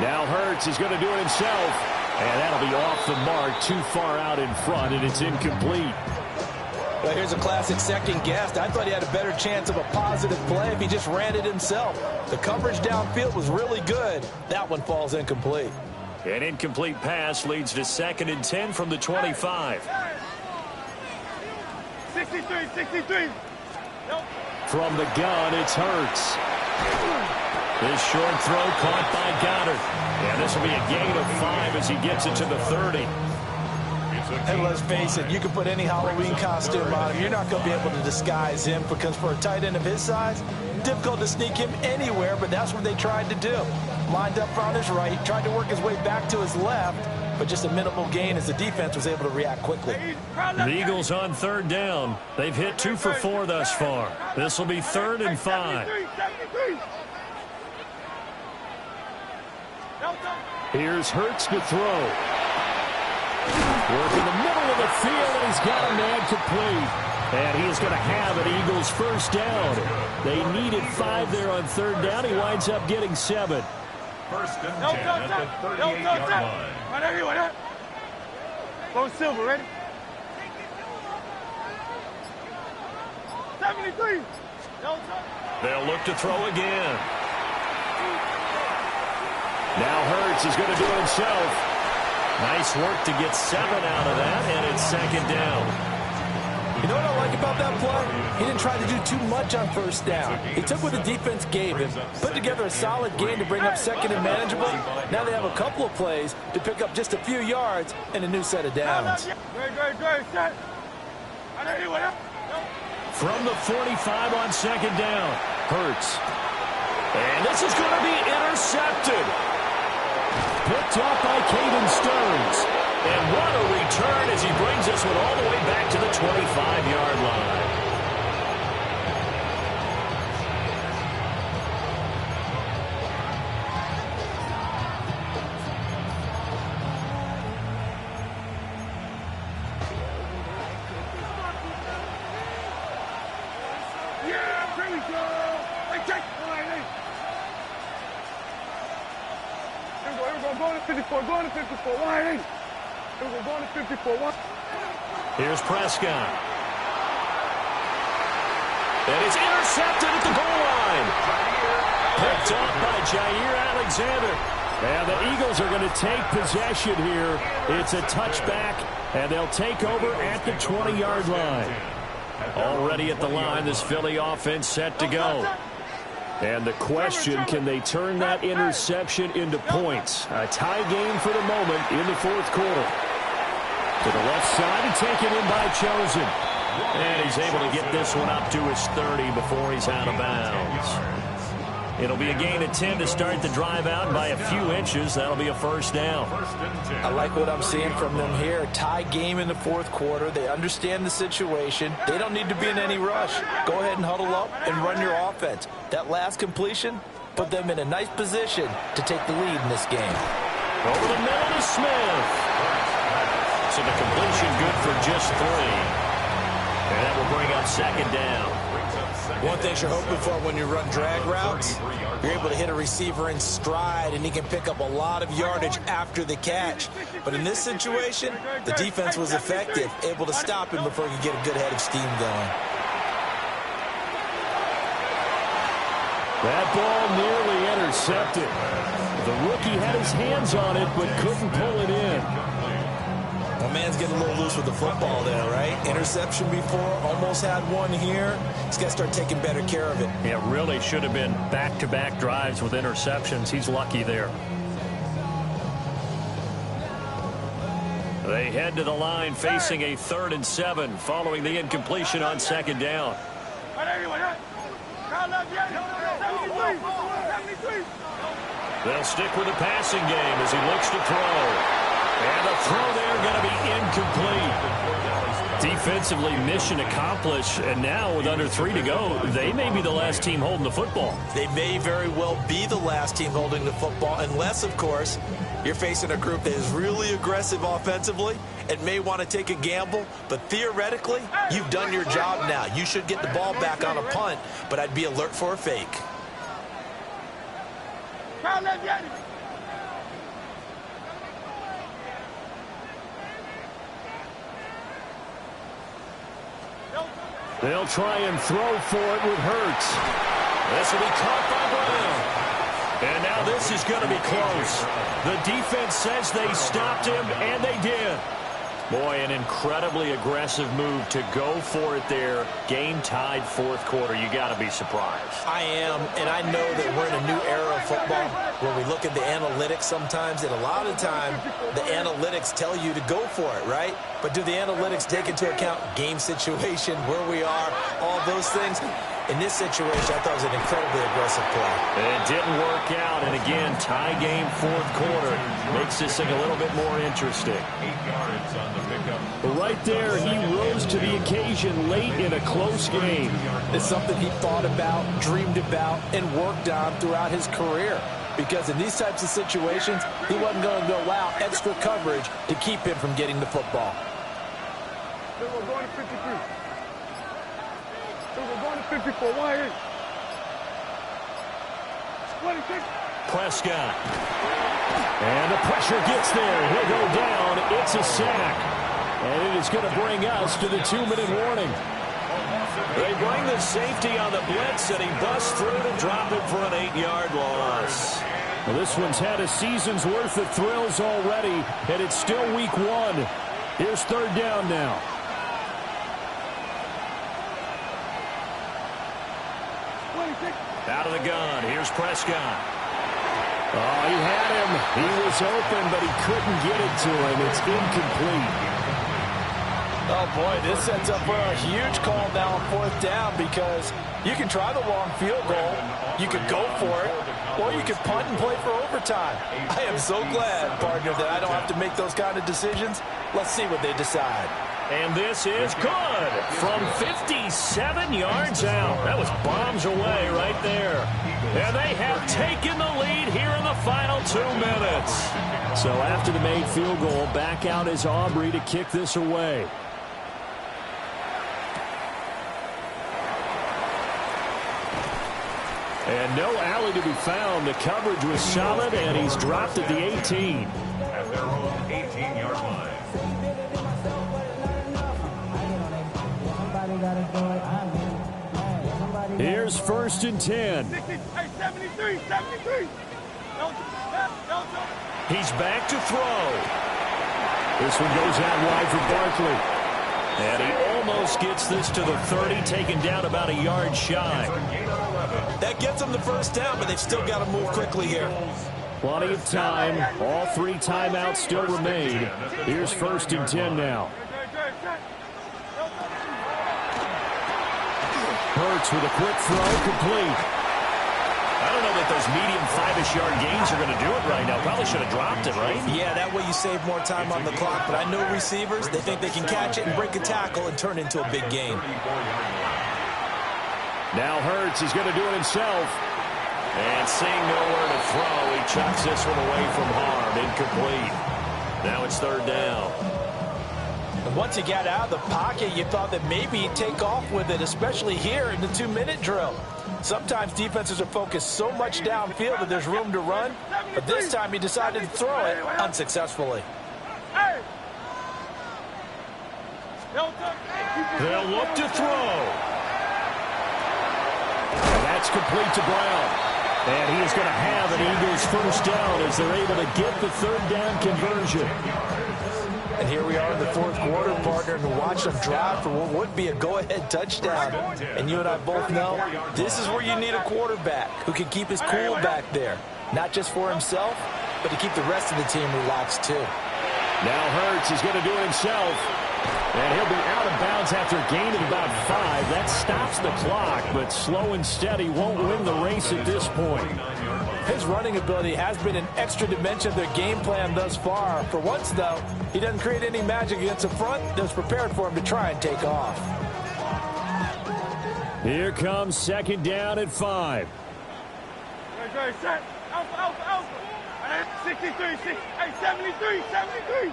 Now Hurts is going to do it himself. And that'll be off the mark, too far out in front, and it's incomplete.
Well, here's a classic second guess. I thought he had a better chance of a positive play if he just ran it himself. The coverage downfield was really good. That one falls incomplete.
An incomplete pass leads to 2nd and 10 from the 25.
63.
From the gun, it's Hurts. This short throw caught by Goddard. And this will be a gain of 5 as he gets it to the 30.
And let's face it, you can put any Halloween costume on him. You're not going to be able to disguise him because for a tight end of his size, difficult to sneak him anywhere, but that's what they tried to do. Lined up on his right, tried to work his way back to his left, but just a minimal gain as the defense was able to react quickly.
The Eagles on 3rd down. They've hit 2 for 4 thus far. This will be 3rd and 5. Here's Hurts to throw. Work in the middle of the field, and he's got a man complete. And he is going to have an Eagles first down. They needed 5 there on 3rd down. He winds up getting 7.
First and 10 at the 38-yard line.
Right there. Go Silver, ready? 73.
They'll look to throw again. Now Hurts is going to do it himself. Nice work to get 7 out of that, and it's second down.
You know what I like about that play? He didn't try to do too much on first down. He took what the defense gave him, put together a solid game to bring up second and manageable. Now they have a couple of plays to pick up just a few yards and a new set of downs.
Great, set.
From the 45 on second down, Hurts. And this is going to be intercepted. Picked off by Caden Stearns. And what a return as he brings this one all the way back to the 25-yard line.
Yeah, here we go. Hey, Jake. Here we go. Going to 54. Going to 54. Line 8. We're going to 54.
Here's Prescott. And it's intercepted at the goal line. Picked up by Jair Alexander. And the Eagles are going to take possession here. It's a touchback, and they'll take over at the 20-yard line. Already at the line, this Philly offense set to go. And the question, can they turn that interception into points? A tie game for the moment in the fourth quarter. To the left side and taken in by Chosen. And he's able to get this one up to his 30 before he's out of bounds. It'll be a gain of 10 to start the drive out by a few inches. That'll be a first down.
I like what I'm seeing from them here. Tie game in the fourth quarter. They understand the situation. They don't need to be in any rush. Go ahead and huddle up and run your offense. That last completion put them in a nice position to take the lead in this game.
Over the middle to Smith. So the completion good for just 3. And that will bring up second down.
One thing you're hoping for when you run drag routes, you're able to hit a receiver in stride, and he can pick up a lot of yardage after the catch. But in this situation, the defense was effective, able to stop him before he could get a good head of steam going.
That ball nearly intercepted. The rookie had his hands on it, but couldn't pull it in.
Well, man's getting a little loose with the football there, right? Interception before, almost had one here. He's got to start taking better care of it.
Yeah, really should have been back-to-back drives with interceptions. He's lucky there. They head to the line facing a 3rd and 7 following the incompletion on second down. They'll stick with the passing game as he looks to throw. And the throw there going to be incomplete. Defensively, mission accomplished. And now with under 3 to go, they may be the last team holding the football.
They may very well be the last team holding the football, unless, of course, you're facing a group that is really aggressive offensively and may want to take a gamble. But theoretically, you've done your job now. You should get the ball back on a punt, but I'd be alert for a fake.
They'll try and throw for it with Hurts. This will be caught by Brown. And now this is going to be close. The defense says they stopped him, and they did. Boy, an incredibly aggressive move to go for it there. Game tied fourth quarter. You got to be surprised.
I am, and I know that we're in a new era of football where we look at the analytics sometimes, and a lot of the time the analytics tell you to go for it, right? But do the analytics take into account game situation, where we are, all those things? In this situation, I thought it was an incredibly aggressive play.
It didn't work out, and again, tie game fourth quarter makes this thing a little bit more interesting.
8 yards on the pickup.
But right there, he rose to the occasion late in a close game.
It's something he thought about, dreamed about, and worked on throughout his career. Because in these types of situations, he wasn't going to go out extra coverage to keep him from getting the football.
Then we're going to 53. Then we're going to 54. Why is 26?
Prescott. And the pressure gets there. He'll go down. It's a sack. And it is going to bring us to the 2-minute warning. They bring the safety on the blitz, and he busts through to drop it for an 8-yard loss. Well, this one's had a season's worth of thrills already, and it's still week 1. Here's third down now.
Out of the gun. Here's Prescott.
Oh, he had him. He was open, but he couldn't get it to him. It's incomplete.
Oh, boy, this sets up for a huge call now on fourth down because you can try the long field goal, you could go for it, or you could punt and play for overtime. I am so glad, partner, that I don't have to make those kind of decisions. Let's see what they decide.
And this is good from 57 yards out. That was bombs away right there. And they have taken the lead here in the final 2 minutes.
So after the made field goal, back out is Aubrey to kick this away. And no alley to be found. The coverage was solid, and he's dropped at the 18.
At their own 18-yard line.
Here's first and 10.
Hey, 73, 73.
He's back to throw.
This one goes out wide for Barkley.
And he almost gets this to the 30, taken down about a yard shy.
That gets them the first down, but they've still got to move quickly here.
Plenty of time. All 3 timeouts still remain. Here's first and 10 now. Hurts with a quick throw, complete.
I don't know that those medium 5-ish yard gains are going to do it right now. Probably should have dropped it, right?
Yeah, that way you save more time on the clock. But I know receivers, they think they can catch it and break a tackle and turn it into a big gain.
Now Hurts is going to do it himself.
And seeing nowhere to throw, he chucks this one away from harm. Incomplete. Now it's third down.
And once he got out of the pocket, you thought that maybe he'd take off with it, especially here in the 2-minute drill. Sometimes defenses are focused so much downfield that there's room to run, but this time he decided to throw it unsuccessfully.
They'll look to throw.
That's complete to Brown. And he is going to have an Eagles first down as they're able to get the third down conversion.
And here we are in the fourth quarter, partner, and watch them drive for what would be a go-ahead touchdown. And you and I both know this is where you need a quarterback who can keep his cool back there. Not just for himself, but to keep the rest of the team relaxed too.
Now Hurts is going to do it himself. And he'll be out of bounds after a gain of about 5. That stops the clock, but slow and steady won't win the race at this point.
His running ability has been an extra dimension of their game plan thus far. For once, though, he doesn't create any magic against the front that's prepared for him to try and take off.
Here comes second down at 5.
Set. Alpha. 63, 73, 73.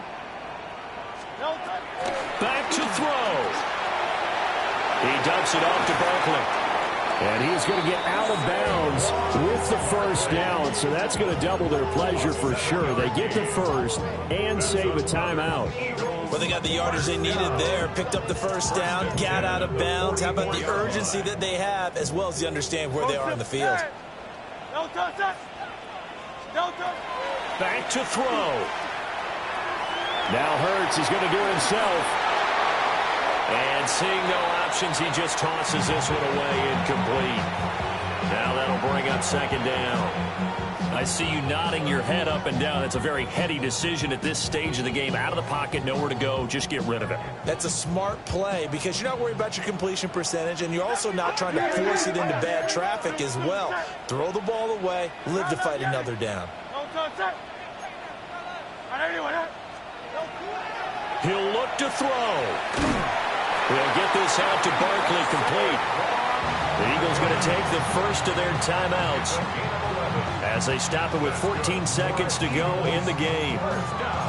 Back to throw. He dumps it off to Barkley.
And he's going to get out of bounds with the first down. So that's going to double their pleasure for sure. They get the first and save a timeout.
Well, they got the yardage they needed there, picked up the first down, got out of bounds. How about the urgency that they have, as well as the understand where they are in the field.
Back to throw.
Now Hurts is going to do it himself.
And seeing no options, he just tosses this one away, incomplete. Now that'll bring up second down. I see you nodding your head up and down. It's a very heady decision at this stage of the game. Out of the pocket, nowhere to go, just get rid of it.
That's a smart play because you're not worried about your completion percentage, and you're also not trying to force it into bad traffic as well. Throw the ball away, live to fight another down.
He'll look to throw. He'll get this out to Barkley, complete. The Eagles going to take the first of their timeouts as they stop it with 14 seconds to go in the game.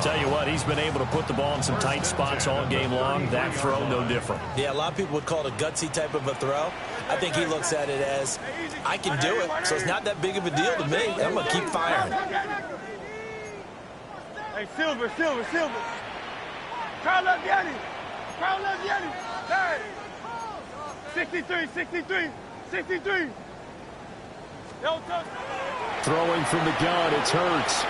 Tell you what, he's been able to put the ball in some tight spots all game long. That throw, no different.
Yeah, a lot of people would call it a gutsy type of a throw. I think he looks at it as, I can do it, so it's not that big of a deal to me. I'm going to keep firing.
Hey, Silver. Crowd love Yanni. 63.
Throwing from the gun, it's Hurts.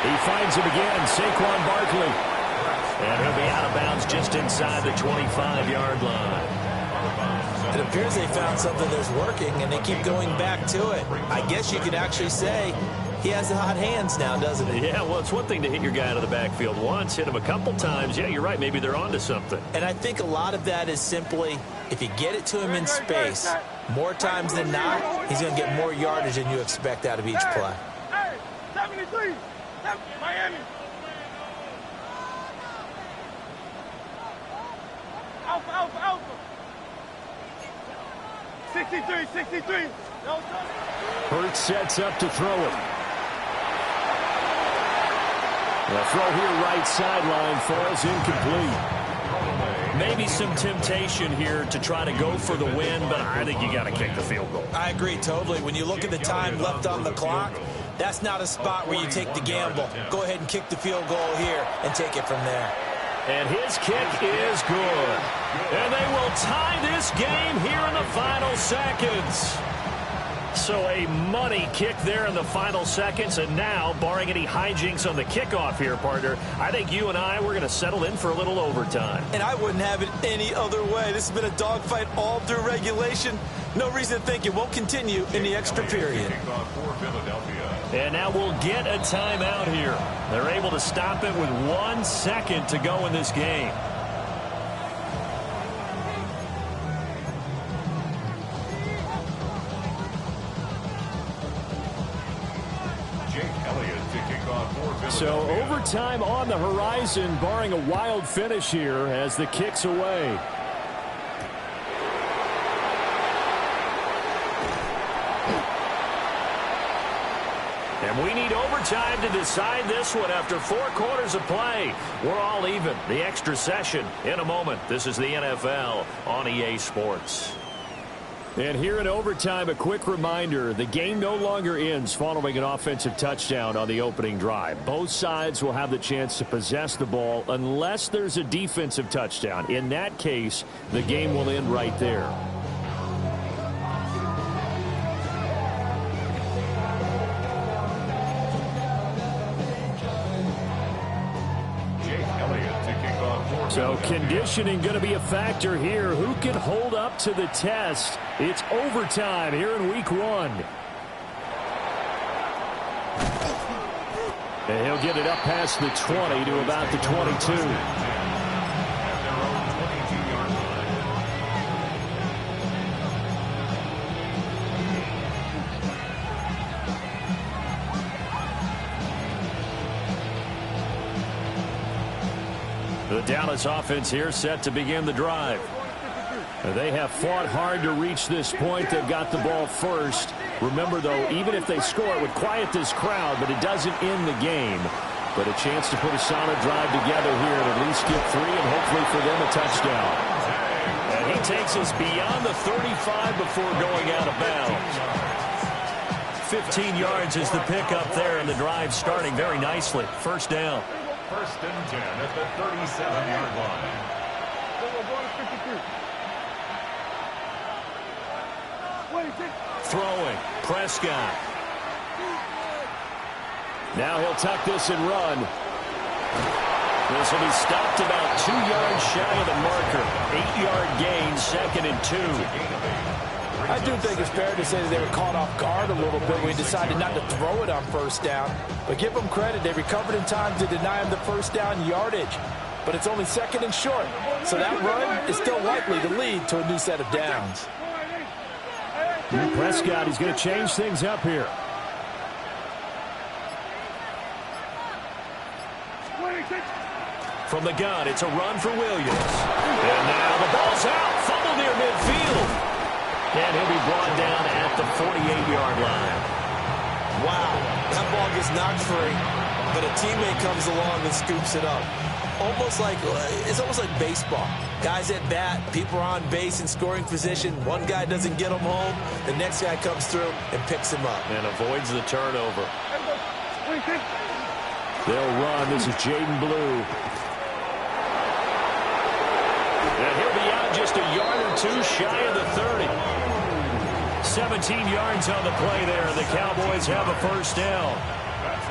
He finds him again, Saquon Barkley.
And he'll be out of bounds just inside the 25-yard line.
It appears they found something that's working, and they keep going back to it. I guess you could actually say he has the hot hands now, doesn't he?
Yeah, well, it's one thing to hit your guy out of the backfield once, hit him a couple times. Yeah, you're right. Maybe they're onto something.
And I think a lot of that is simply if you get it to him in space, more times than not, he's going to get more yardage than you expect out of each play.
Hey, 73, Miami. Alpha, Alpha, Alpha. 63, 63.
Hurts sets up to throw it. The throw here right sideline falls incomplete.
Maybe some temptation here to try to go for the win, but I think you got to kick the field goal.
I agree totally. When you look at the time left on the clock, that's not a spot where you take the gamble. Go ahead and kick the field goal here and take it from there.
And his kick is good. And they will tie this game here in the final seconds. So a money kick there in the final seconds. And now, barring any hijinks on the kickoff here, partner, I think you and we're going to settle in for a little overtime.
And I wouldn't have it any other way. This has been a dogfight all through regulation. No reason to think it won't continue in the extra period.
And now we'll get a timeout here. They're able to stop it with 1 second to go in this game.
So overtime on the horizon, barring a wild finish here as the kick's away.
And we need overtime to decide this one after 4 quarters of play. We're all even. The extra session in a moment. This is the NFL on EA Sports.
And here in overtime, a quick reminder, the game no longer ends following an offensive touchdown on the opening drive. Both sides will have the chance to possess the ball unless there's a defensive touchdown. In that case, the game will end right there. So conditioning going to be a factor here. Who can hold up to the test? It's overtime here in week 1. And he'll get it up past the 20 to about the 22. The Dallas offense here set to begin the drive. They have fought hard to reach this point. They've got the ball first. Remember, though, even if they score, it would quiet this crowd, but it doesn't end the game. But a chance to put a solid drive together here and at least get 3 and hopefully for them a touchdown.
And he takes us beyond the 35 before going out of bounds. 15 yards is the pickup there, and the drive starting very nicely. First down.
First and 10 at the 37-yard line.
Throwing. Prescott.
Now he'll tuck this and run. This will be stopped about 2 yards shy of the marker. 8-yard gain, 2nd and 2.
I do think it's fair to say that they were caught off guard a little bit when we decided not to throw it on first down. But give them credit. They recovered in time to deny him the first down yardage. But it's only 2nd and short. So that run is still likely to lead to a new set of downs.
Prescott, he's going to change things up here.
From the gun, it's a run for Williams. And now the ball's out. Fumble near midfield. And he'll be brought down at the 48-yard line.
Wow, that ball gets knocked free, but a teammate comes along and scoops it up. It's almost like baseball. Guys at bat, people are on base in scoring position. One guy doesn't get him home. The next guy comes through and picks him up.
And avoids the turnover.
They'll run. This is Jaden Blue.
And he'll be out just a yard or 2 shy of the 30.
17 yards on the play there, and the Cowboys have a first down.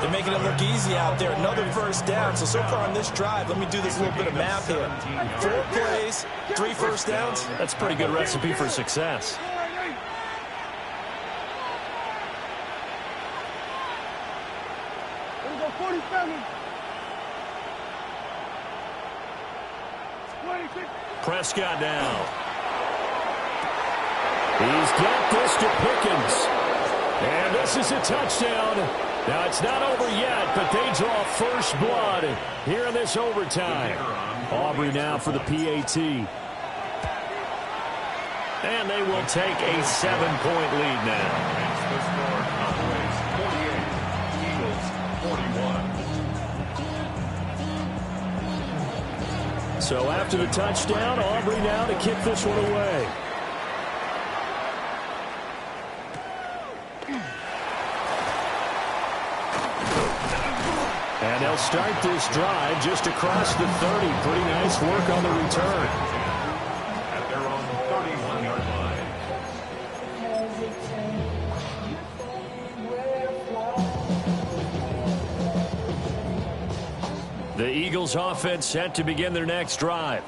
They're making it look easy out there. Another first down. So far on this drive, let me do this little bit of math here. 4 plays, 3 first downs.
That's a pretty good recipe for success.
Here we go, 47. 26.
Prescott now. He's got this to Pickens. And this is a touchdown. Now, it's not over yet, but they draw first blood here in this overtime. Aubrey now for the PAT. And they will take a 7-point lead now. So after the touchdown, Aubrey now to kick this one away. And they'll start this drive just across the 30. Pretty nice work on the return.
At their own 31-yard line.
The Eagles offense set to begin their next drive.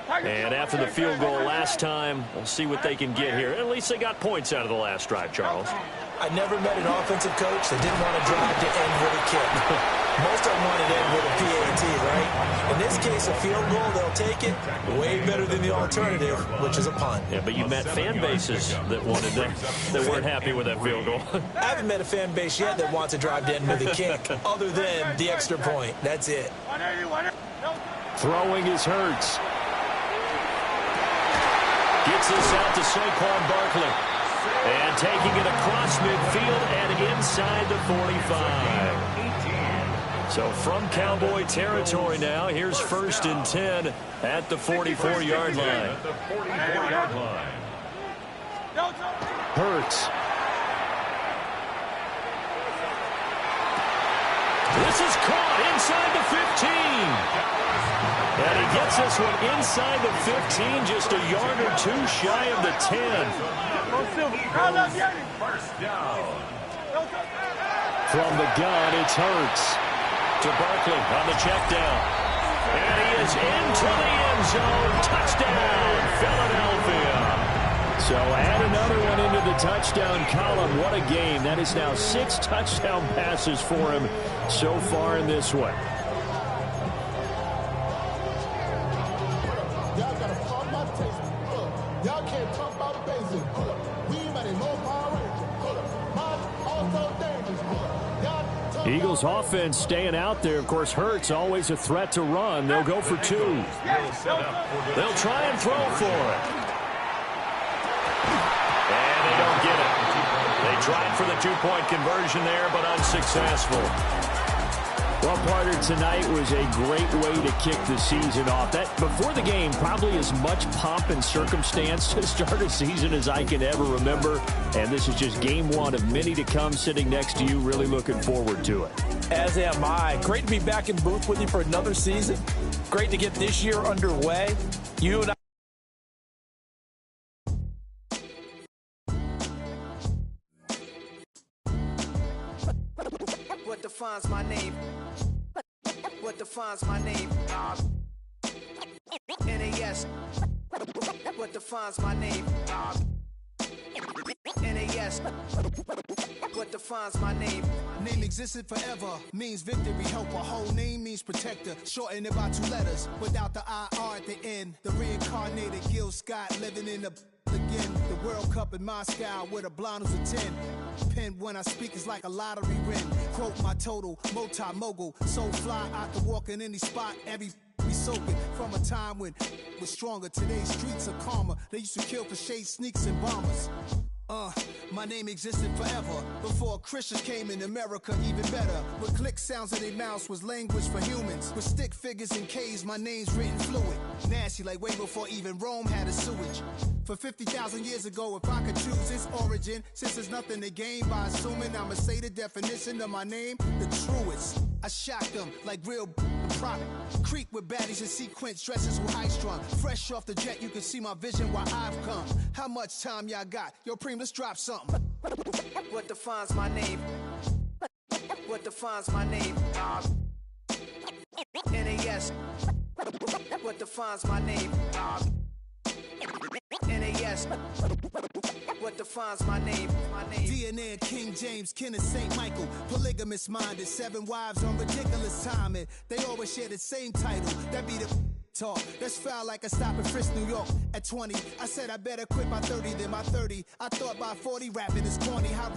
And after the field goal last time, we'll see what they can get here. At least they got points out of the last drive, Charles.
I never met an offensive coach that didn't want to drive to end with a kick. Most of them want to end with a PAT, right? In this case, a field goal, they'll take it. Way better than the alternative, which is a punt.
Yeah, but you met fan bases that wanted that weren't happy with that field goal.
I haven't met a fan base yet that wants to drive to end with a kick, other than the extra point. That's it.
Throwing is Hurts. Gets this out to Saquon Barkley. And taking it across midfield and inside the 45. So from Cowboy territory now, here's 1st and 10 at the 44-yard line. Hurts. This is caught inside the 15. And he gets this one inside the 15, just a yard or two shy of the 10.
First down.
From the gun, it's Hurts. To Barkley on the check down. And he is into the end zone. Touchdown, Philadelphia. So add another one into the touchdown column. What a game. That is now 6 touchdown passes for him so far in this one.
Y'all got to talk about taste. Y'all can't talk about basic. We ain't a low power ranger. Mine also dangerous.
Eagles offense staying out there. Of course, Hurts always a threat to run. They'll go for 2. They'll try and throw for it. And they don't get it. They tried for the 2-point conversion there, but unsuccessful. Well, Partner, tonight was a great way to kick the season off. That before the game, probably as much pomp and circumstance to start a season as I can ever remember. And this is just game 1 of many to come. Sitting next to you, really looking forward to it.
As am I. Great to be back in booth with you for another season. Great to get this year underway. You and I.
What defines my name? What defines my name? NAS. What defines my name? NAS. What defines my name?
Name existed forever, means victory, help. A whole name means protector, shorten it by 2 letters, without the IR at the end. The reincarnated Gil Scott living in the again. The World Cup in Moscow with a blind who's a 10. Pen when I speak is like a lottery win. Quote my total, multi-mogul, so fly I can walk in any spot, every be soaking from a time when was stronger. Today's streets are calmer. They used to kill for shade sneaks and bombers. My name existed forever before Christians came in America, even better. With click sounds in their mouths was language for humans. With stick figures and K's, my name's written fluid. Nasty like way before even Rome had a sewage. For 50,000 years ago, if I could choose its origin, since there's nothing to gain by assuming I'ma say the definition of my name, the truest. I shocked them like real prop. Creek with baddies and sequence dresses with high strung. Fresh off the jet, you can see my vision while I've come. How much time y'all got? Yo, Preem, let's drop something.
What defines my name? What defines my name? NAS. What defines my name? NAS. What defines my name?
DNA of King James, kin of St. Michael. Polygamous minded, 7 wives on ridiculous timing. They always share the same title. That be the talk. That's foul like a stop in Frisk, New York. At 20, I said I better quit by 30 than by 30. I thought by 40 rapping is corny. How